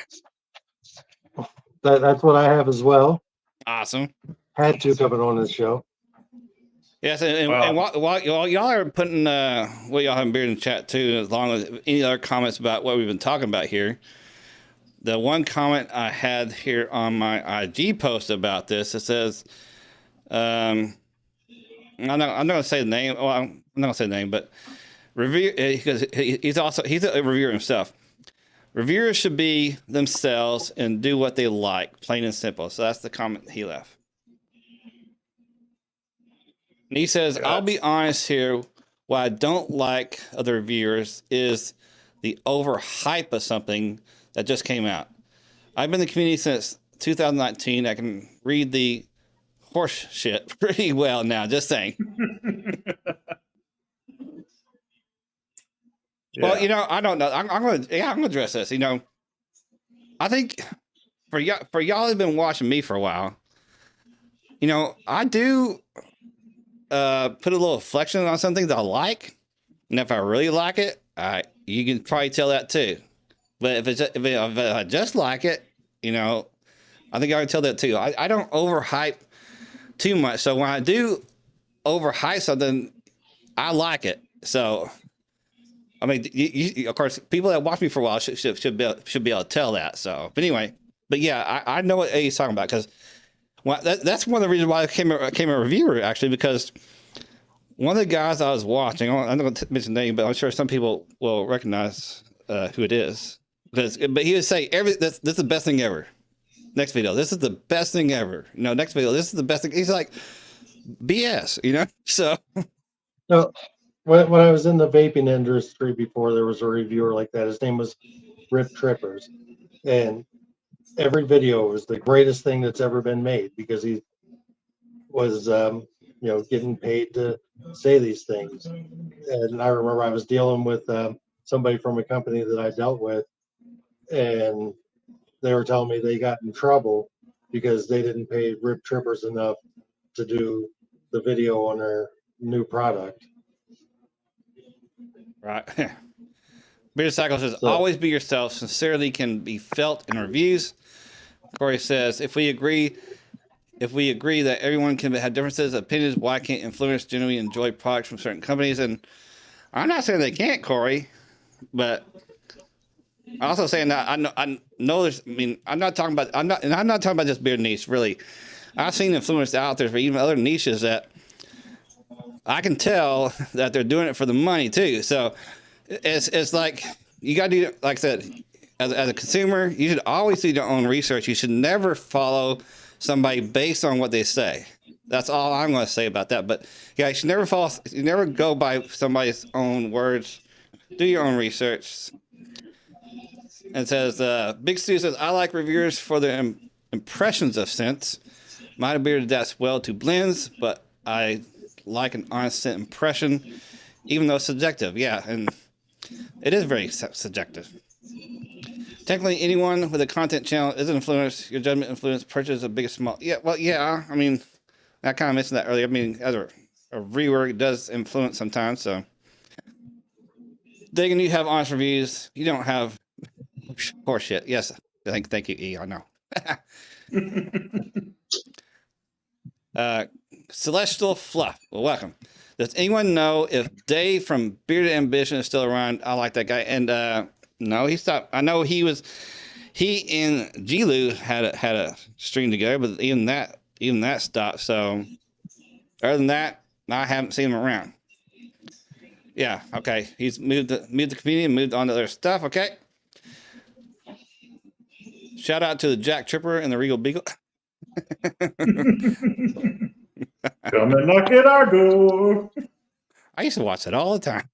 That's what I have as well. Awesome. Had to coming on this show. Yes, and while y'all are putting what y'all have in beer in the chat too, as long as any other comments about what we've been talking about here. The one comment I had here on my IG post about this, it says, I'm not going to say the name. Well, I'm not going to say the name, but review, because he's a reviewer himself. Reviewers should be themselves and do what they like, plain and simple. So that's the comment he left. And he says, I'll be honest here. What I don't like of the reviewers is the overhype of something that just came out. I've been in the community since 2019. I can read the horse shit pretty well now, just saying. Well, I don't know. I'm going to address this. I think for y'all who've been watching me for a while, I do put a little flexion on some things I like, and if I really like it, you can probably tell that too. But if I just like it, I think I can tell that too. I don't overhype too much. So when I do overhype something, I like it. So, I mean, you, of course, people that watch me for a while should be able to tell that. So, but anyway, yeah, I know what he's talking about, because that's one of the reasons why I became a reviewer, actually, because one of the guys I was watching, I'm not going to mention the name, but I'm sure some people will recognize who it is. But he would say, this is the best thing ever. Next video, this is the best thing ever. Next video, this is the best thing. He's like, BS, so. No, when I was in the vaping industry before, there was a reviewer like that. His name was Rip Trippers. And every video was the greatest thing that's ever been made, because he was, getting paid to say these things. And I remember I was dealing with somebody from a company that I dealt with, and they were telling me they got in trouble because they didn't pay Rip Trippers enough to do the video on their new product. Right. Beer Cycle says, always be yourself. Sincerity can be felt in reviews. Corey says, if we agree that everyone can have differences, opinions, why can't influencers genuinely enjoy products from certain companies? And I'm not saying they can't, Corey, but I'm also saying that I know there's, I'm not talking about just beer niche, really. I've seen influencers out there for even other niches that I can tell that they're doing it for the money too. So it's like, you got to do, like I said, as a consumer, you should always do your own research. You should never follow somebody based on what they say. That's all I'm going to say about that. But yeah, you never go by somebody's own words. Do your own research. And it says, Big Stu says, I like reviewers for their impressions of scents. My beard adapts well to blends, but I like an honest scent impression, even though it's subjective. Yeah, and it is very subjective. Technically, anyone with a content channel is an influencer. Your judgment influence purchase a big or small. Yeah, well, yeah. I mean, I kind of mentioned that earlier. I mean, as a reviewer, it does influence sometimes. So, digging, you have honest reviews. You don't have horseshit. Yes, thank you, E. I know. Celestial Fluff. Well, welcome. Does anyone know if Dave from Bearded Ambition is still around? I like that guy. And no, he stopped. I know he and Gilu had a stream together, but even that stopped. So other than that, I haven't seen him around. Yeah, okay. He's moved the community and moved on to other stuff. Okay. Shout out to the Jack Tripper and the Regal Beagle. Come and knock at our door. I used to watch that all the time.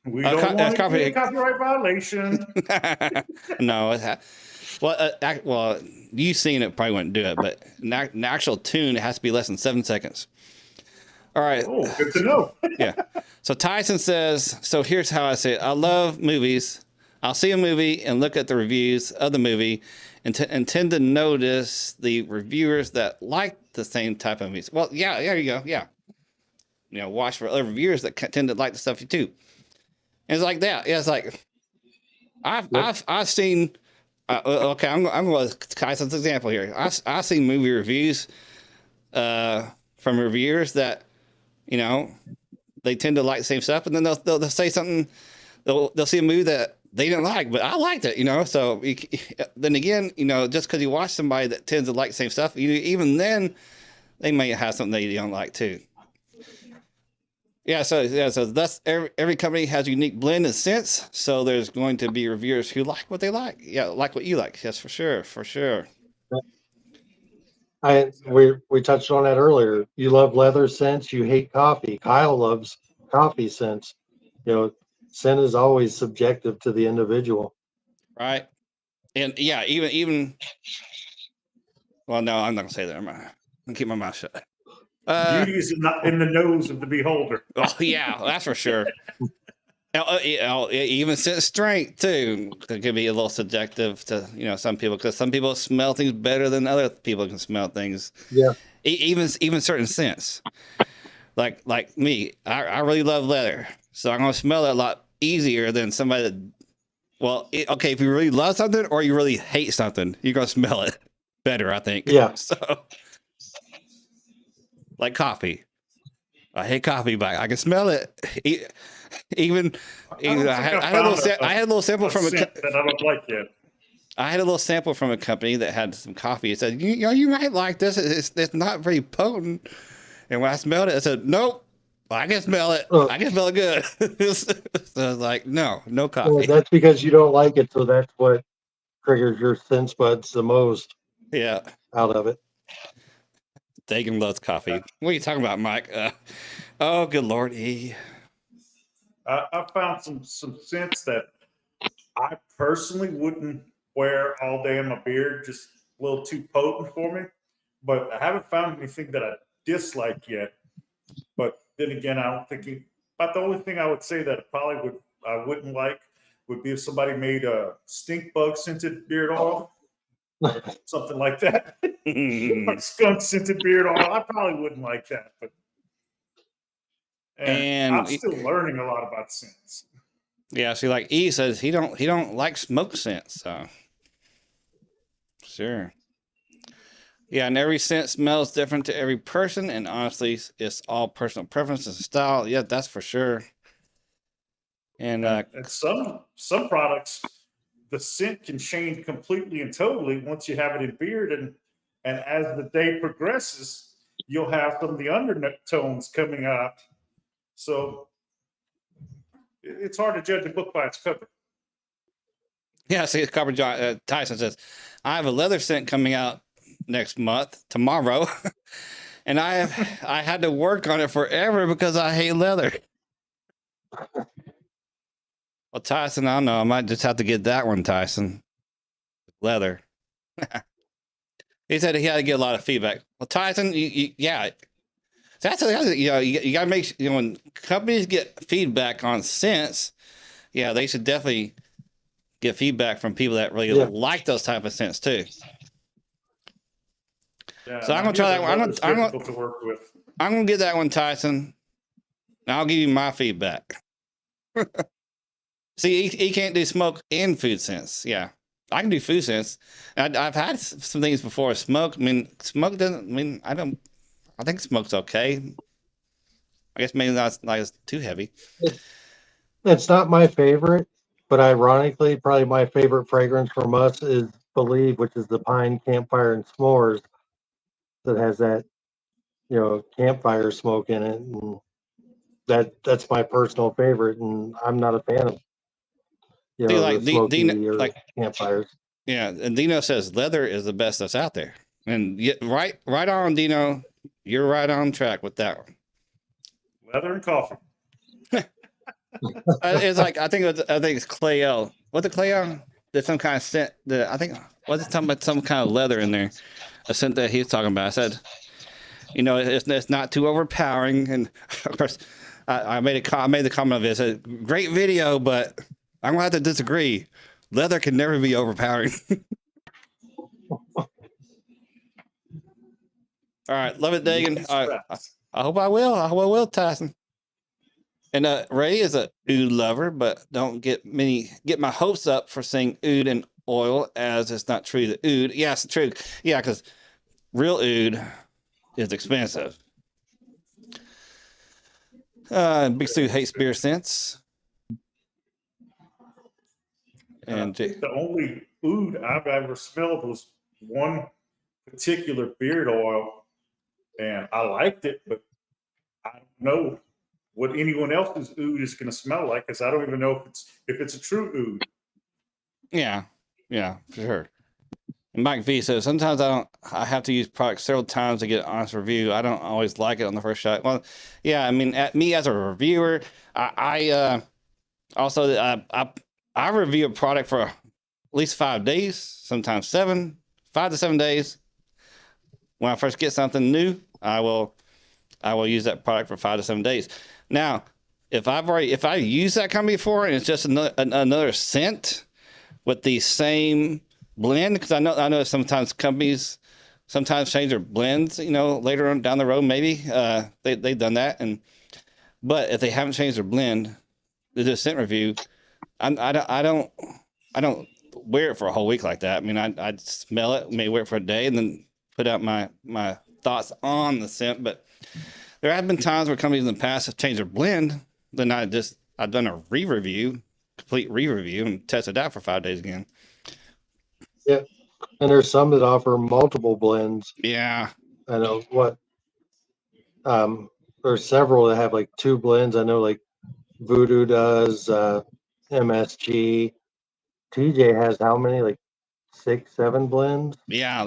We don't want to be a copyright violation. No. Well, you seen it, probably wouldn't do it, but an actual tune, it has to be less than 7 seconds. All right. Oh, good to know. Yeah. So Tyson says, so here's how I say it. I love movies. I'll see a movie and look at the reviews of the movie and tend to notice the reviewers that like the same type of movies. Well, yeah, there you go. Yeah. Watch for other reviewers that tend to like the stuff you too. And it's like that. Yeah, it's like I've seen. Okay, I'm going to Tyson's example here. I've seen movie reviews from reviewers that they tend to like the same stuff, and then they'll say something. They'll see a movie that they didn't like, but I liked it. So then again, just because you watch somebody that tends to like the same stuff, even then they may have something they don't like too. So that's every company has a unique blend and sense. So there's going to be reviewers who like what they like. Yeah, like what you like. Yes, for sure. We touched on that earlier. You love leather scents. You hate coffee. Kyle loves coffee scents. Scent is always subjective to the individual. Right. And yeah, even. Well, no, I'm not gonna say that. I'm gonna keep my mouth shut. Beauty is in the nose of the beholder. Oh yeah, that's for sure. Even scent strength too. It can be a little subjective to some people, because some people smell things better than other people can smell things. Yeah. Even certain scents. Like me, I really love leather, so I'm gonna smell it a lot easier than somebody that. Well, okay, if you really love something or you really hate something, you're gonna smell it better, I think. Yeah. So. Like coffee. I hate coffee, but I can smell it. Even I had a little sample from that I don't like yet. I had a little sample from a company that had some coffee. It said, you might like this. It's not very potent. And when I smelled it, I said, nope, I can smell it. I can smell it good. So I was like, no coffee. Well, that's because you don't like it, so that's what triggers your sense buds the most. Yeah. Out of it. Dagan loves coffee. What are you talking about, Mike? Oh, good Lord, E. I found some scents that I personally wouldn't wear all day in my beard, just a little too potent for me. But I haven't found anything that I dislike yet. But then again, I don't think about the only thing I would say that I wouldn't like would be if somebody made a stink bug scented beard oil. Something like that. Like skunk scented beard oil. I probably wouldn't like that, but and I'm still learning a lot about scents. Yeah, see, like E says he don't like smoke scents, so sure. Yeah, and every scent smells different to every person, and honestly, it's all personal preference and style. Yeah, that's for sure. And some products, the scent can change completely and totally once you have it in beard, and as the day progresses, you'll have some of the undertones coming out. So it's hard to judge a book by its cover. Yeah, see, Copper Tyson says, I have a leather scent coming out next month, tomorrow. And I had to work on it forever because I hate leather. Well, Tyson, I don't know. I might just have to get that one, Tyson. Leather. He said he had to get a lot of feedback. Well, Tyson, yeah. That's you got to make when companies get feedback on scents, yeah, they should definitely get feedback from people that really like those type of scents too. Yeah, So I'm gonna try that one. Difficult to work with. I'm gonna get that one, Tyson. And I'll give you my feedback. See, he can't do smoke and food scents. Yeah, I can do food scents. I've had some things before. Smoke. I mean, smoke doesn't. I mean, I think smoke's okay. I guess maybe not like too heavy. It's not my favorite, but ironically, probably my favorite fragrance from us is Believe, which is the pine, campfire, and s'mores that has that, campfire smoke in it. And that's my personal favorite, and I'm not a fan of, See, like the smoky Dino, or like campfires. yeah, and Dino says leather is the best that's out there. And right on, Dino. You're right on track with that one. Leather and coffee. It's like I think it's Clay L. What's the Clay L? There's some kind of scent that I think was it talking about some kind of leather in there, a scent that he's talking about. I said, it's not too overpowering, and of course, I made the comment of it. I said, great video, but I'm gonna have to disagree. Leather can never be overpowering. All right, love it, Dagan. I hope I will. I hope I will, Tyson. And Ray is a oud lover, but don't get my hopes up for saying oud and oil, as it's not true. The oud, yeah, it's true. Yeah, because real oud is expensive. Big Stu hates beer scents. And the only oud I've ever smelled was one particular beard oil, and I liked it, but I don't know what anyone else's oud is going to smell like, because I don't even know if it's a true oud. Yeah, for sure. And Mike V says sometimes I have to use products several times to get an honest review. I don't always like it on the first shot. Well, yeah, I mean, me as a reviewer, I review a product for at least 5 days, sometimes 5 to 7 days. When I first get something new, I will use that product for 5 to 7 days. Now, if I used that company before and it's just another scent with the same blend, because I know sometimes companies change their blends, later on down the road, maybe they've done that. But if they haven't changed their blend, they do a scent review. I don't wear it for a whole week like that. I mean, I'd smell it, maybe wear it for a day, and then put out my thoughts on the scent. But there have been times where companies in the past have changed their blend. Then I've done a complete re-review, and tested out for 5 days again. Yeah, and there's some that offer multiple blends. Yeah, I know there's several that have like 2 blends. I know like Voodoo does, MSG. TJ has how many? Like 6, 7 blends? Yeah,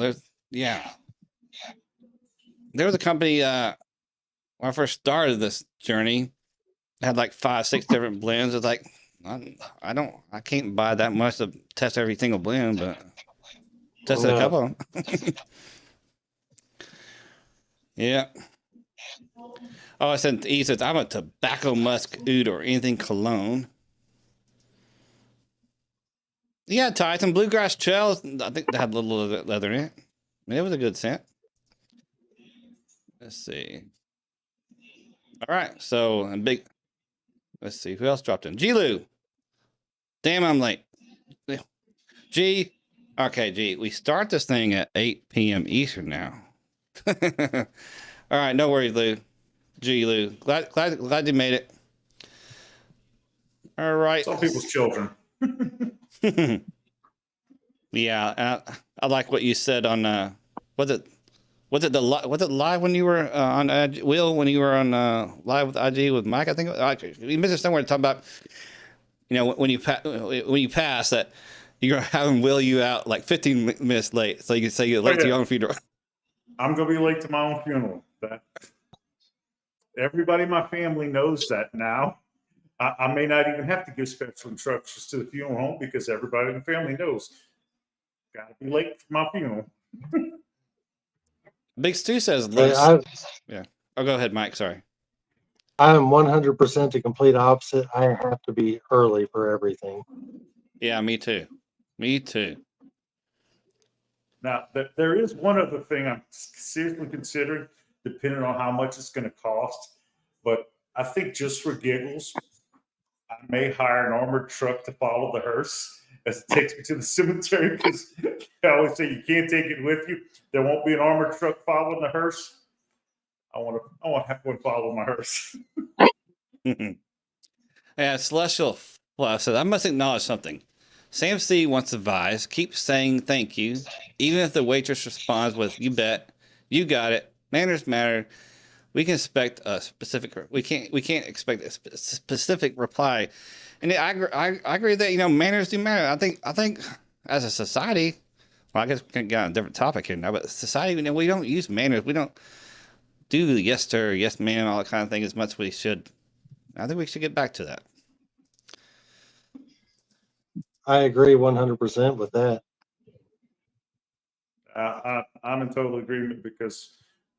there was a company when I first started this journey, had like 5, 6 different blends. It's like I can't buy that much to test every single blend, but tested a couple of them. Yeah. Oh, he says I'm a tobacco musk oud or anything cologne. Yeah, Tyson bluegrass trails. I think they had a little leather in it. I mean, it was a good scent. Let's see. All right, so let's see who else dropped in. G-Lou. Damn, I'm late. G. Okay, G. We start this thing at 8 p.m. Eastern now. All right, no worries, Lou. G-Lou. Glad you made it. All right. Some people's children. Yeah, I like what you said on was it live when you were on Will, when you were on live with IG with Mike? I think you mentioned somewhere to talk about when you pass that you're gonna have him wheel you out like 15 minutes late, so you can say you're late to your own funeral. I'm gonna be late to my own funeral. That everybody in my family knows that now. I may not even have to give special instructions to the funeral home because everybody in the family knows. Got to be late for my funeral. Big Stu says Hey, leave. Yeah. Oh, go ahead, Mike. Sorry. I am 100% the complete opposite. I have to be early for everything. Yeah, me too. Me too. Now, there is one other thing I'm seriously considering, depending on how much it's going to cost. But I think just for giggles, I may hire an armored truck to follow the hearse as it takes me to the cemetery because I always say you can't take it with you. There won't be an armored truck following the hearse. I want to have one follow my hearse. Yeah, Celestial Fluff says, I must acknowledge something. Sam C wants advice. Keep saying thank you, even if the waitress responds with "You bet," "You got it," "Manners matter." We can expect a specific. We can't expect a specific reply. And I agree that manners do matter. I think as a society, well, I guess we can get on a different topic here now, but society, we don't use manners. We don't do yes sir, yes ma'am, all that kind of thing as much as we should. I think we should get back to that. I agree 100% with that. I'm in total agreement because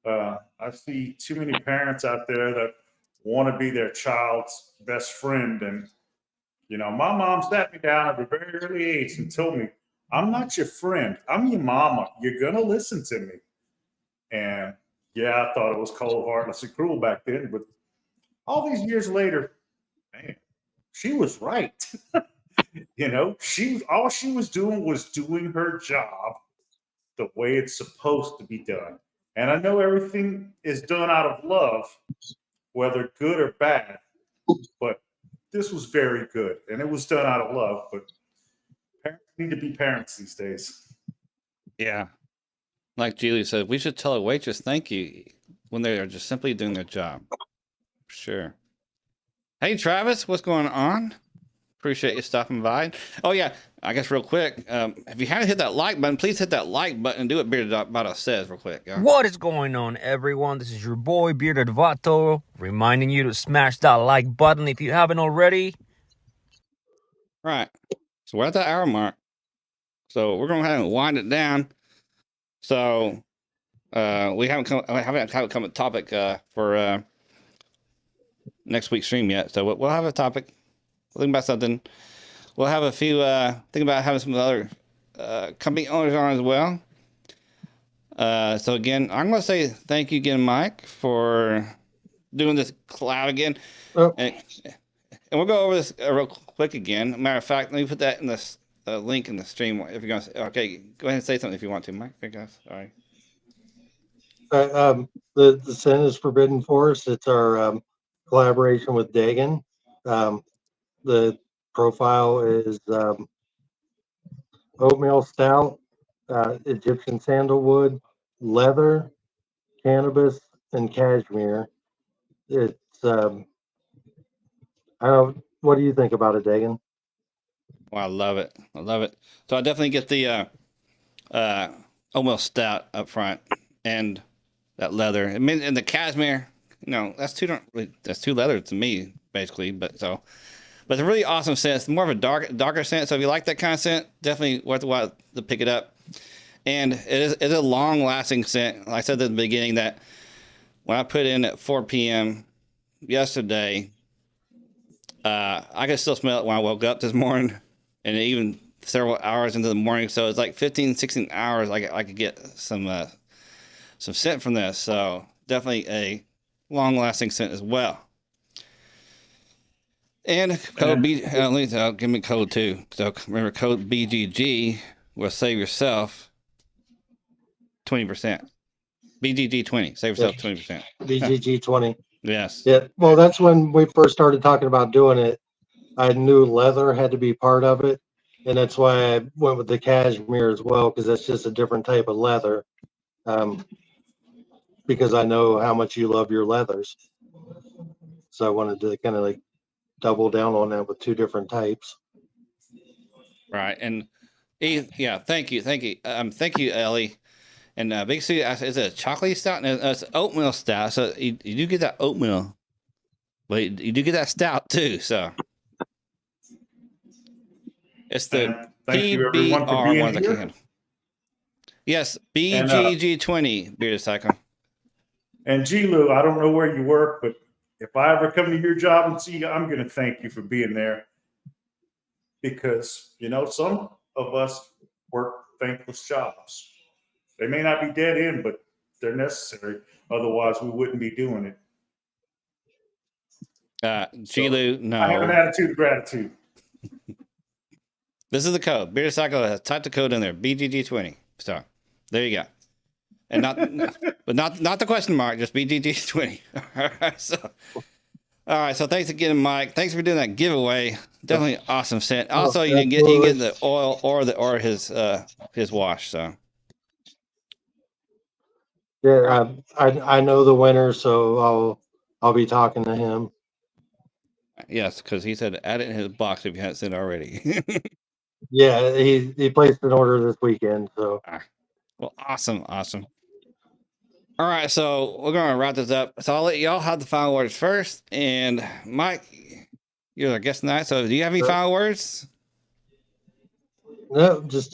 I see too many parents out there that want to be their child's best friend. And, my mom sat me down at a very early age and told me, I'm not your friend. I'm your mama. You're going to listen to me. And yeah, I thought it was cold, heartless, and cruel back then. But all these years later, man, she was right. All she was doing her job the way it's supposed to be done. And I know everything is done out of love, whether good or bad, but this was very good. And it was done out of love, but parents need to be parents these days. Yeah. Like Julie said, we should tell a waitress thank you when they are just simply doing their job. Sure. Hey, Travis, what's going on? Appreciate you stopping by. Oh, yeah. I guess real quick, if you haven't hit that like button, please hit that like button and do what Bearded Vato says real quick. Yeah? What is going on, everyone? This is your boy, Bearded Vato, reminding you to smash that like button if you haven't already. Right. So we're at the hour mark. So we're going to have to wind it down. So we haven't come a topic for next week's stream yet. So we'll have a topic. We'll think about something. We'll have a few think about having some other company owners on as well. So again, I'm going to say thank you again, Mike, for doing this collab again. Oh. And we'll go over this real quick again. Matter of fact, let me put that in this link in the stream if you're going to. Okay, go ahead and say something if you want to, Mike. Okay, guys. Sorry. The sin is forbidden force. It's our collaboration with Dagan. The profile is oatmeal stout, Egyptian sandalwood, leather, cannabis, and cashmere. It's I don't. What do you think about it, Dagan? Well, I love it. I love it. So I definitely get the oatmeal stout up front and that leather. I mean, and the cashmere. That's too leather to me, basically. But it's a really awesome scent. It's more of a darker scent. So if you like that kind of scent, definitely worth a while to pick it up. And it's a long lasting scent. Like I said at the beginning, that when I put in at 4 p.m. yesterday, I could still smell it when I woke up this morning, and even several hours into the morning. So it's like 15, 16 hours. I could get some scent from this. So definitely a long lasting scent as well. And code give me code too. So remember, code BGG will save yourself 20%. BGG 20. Save yourself 20%. BGG 20. Yes. Yeah. Well, that's when we first started talking about doing it. I knew leather had to be part of it, and that's why I went with the cashmere as well, because that's just a different type of leather. Because I know how much you love your leathers, so I wanted to kind of like double down on that with two different types. Right. And yeah, thank you. Thank you, Ellie. And Big C asked, is it a chocolate stout? And it's oatmeal stout. So you do get that oatmeal, but you do get that stout too. So it's the And thank you everyone for PBR being ones I here. can. Yes, And, BGG20 beer cycle. And G. Lou, I don't know where you work, but if I ever come to your job and see you, I'm going to thank you for being there. Because, you know, some of us work thankless jobs. They may not be dead end, but they're necessary. Otherwise, we wouldn't be doing it. G. Lou, no. I have an attitude of gratitude. This is the code. Beer cycle has typed the code in there. BGG20. So there you go. And not the question mark, just BGG20. All right. So thanks again, Mike. Thanks for doing that giveaway. Definitely awesome set. Also, you can get the oil or his wash. So Yeah, I know the winner, so I'll be talking to him. yes, because he said add it in his box if you haven't seen it already. Yeah, he placed an order this weekend. So well, awesome. All right, so we're gonna wrap this up. So I'll let y'all have the final words first. And Mike, you're our guest tonight. So do you have any final words? no, just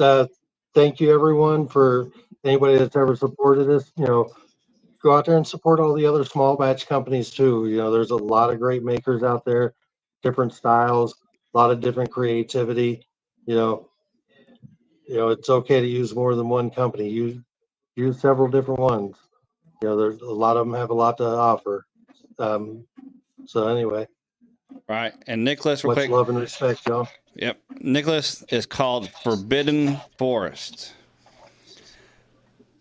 thank you everyone for anybody that's ever supported us. You know, go out there and support all the other small batch companies too. You know, there's a lot of great makers out there, different styles, a lot of different creativity. You know, it's okay to use more than one company. Use several different ones. You know, there's a lot of them have a lot to offer. So anyway, Right. And Nicholas, real much quick. love and respect, y'all. Yep. Nicholas is called Forbidden Forest.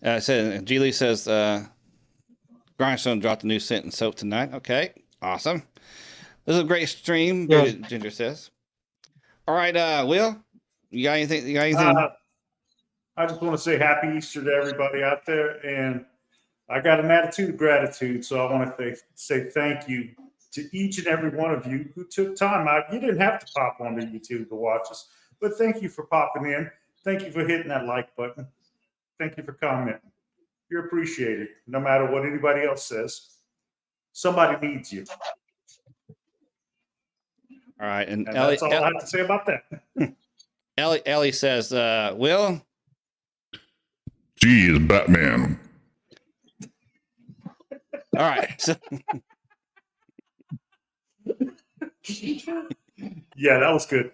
I said, G. Lee says, Grindstone dropped a new scent and soap tonight. Okay. Awesome. This is a great stream. Yeah. Ginger says. All right, Will, you got anything? I just want to say happy Easter to everybody out there. And I got an attitude of gratitude. So I want to say thank you to each and every one of you who took time out. You didn't have to pop onto YouTube to watch us, but thank you for popping in. Thank you for hitting that like button. Thank you for commenting. You're appreciated, no matter what anybody else says. Somebody needs you. All right, and that's all I have to say about that. Ellie says, Will? G is Batman. All right. So yeah, that was good.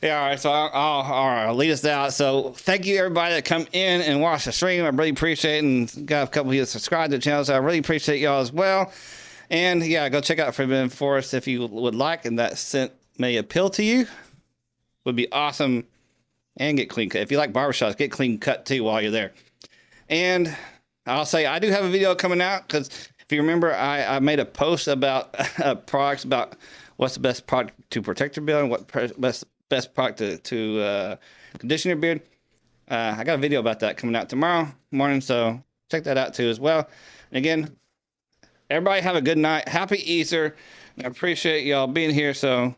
Yeah, all right. So I'll lead us out. So thank you everybody that come in and watch the stream. I really appreciate it, and got a couple of you that subscribe to the channel, so I really appreciate y'all as well. And yeah, go check out Forbidden Forest if you would like, and that scent may appeal to you. Would be awesome. And get clean cut. If you like barbershops, get clean cut too while you're there. And I'll say I do have a video coming out, because if you remember, I made a post about products, about what's the best product to protect your beard and what best product to condition your beard. I got a video about that coming out tomorrow morning, so check that out too as well. And again, everybody have a good night. Happy Easter. I appreciate y'all being here. So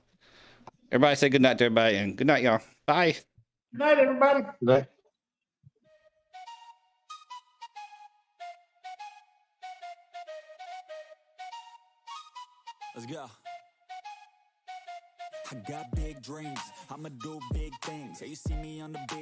everybody say good night to everybody, and good night, y'all. Bye. Good night, everybody. Good night. Let's go. I got big dreams. I'ma do big things. Yeah, you see me on the big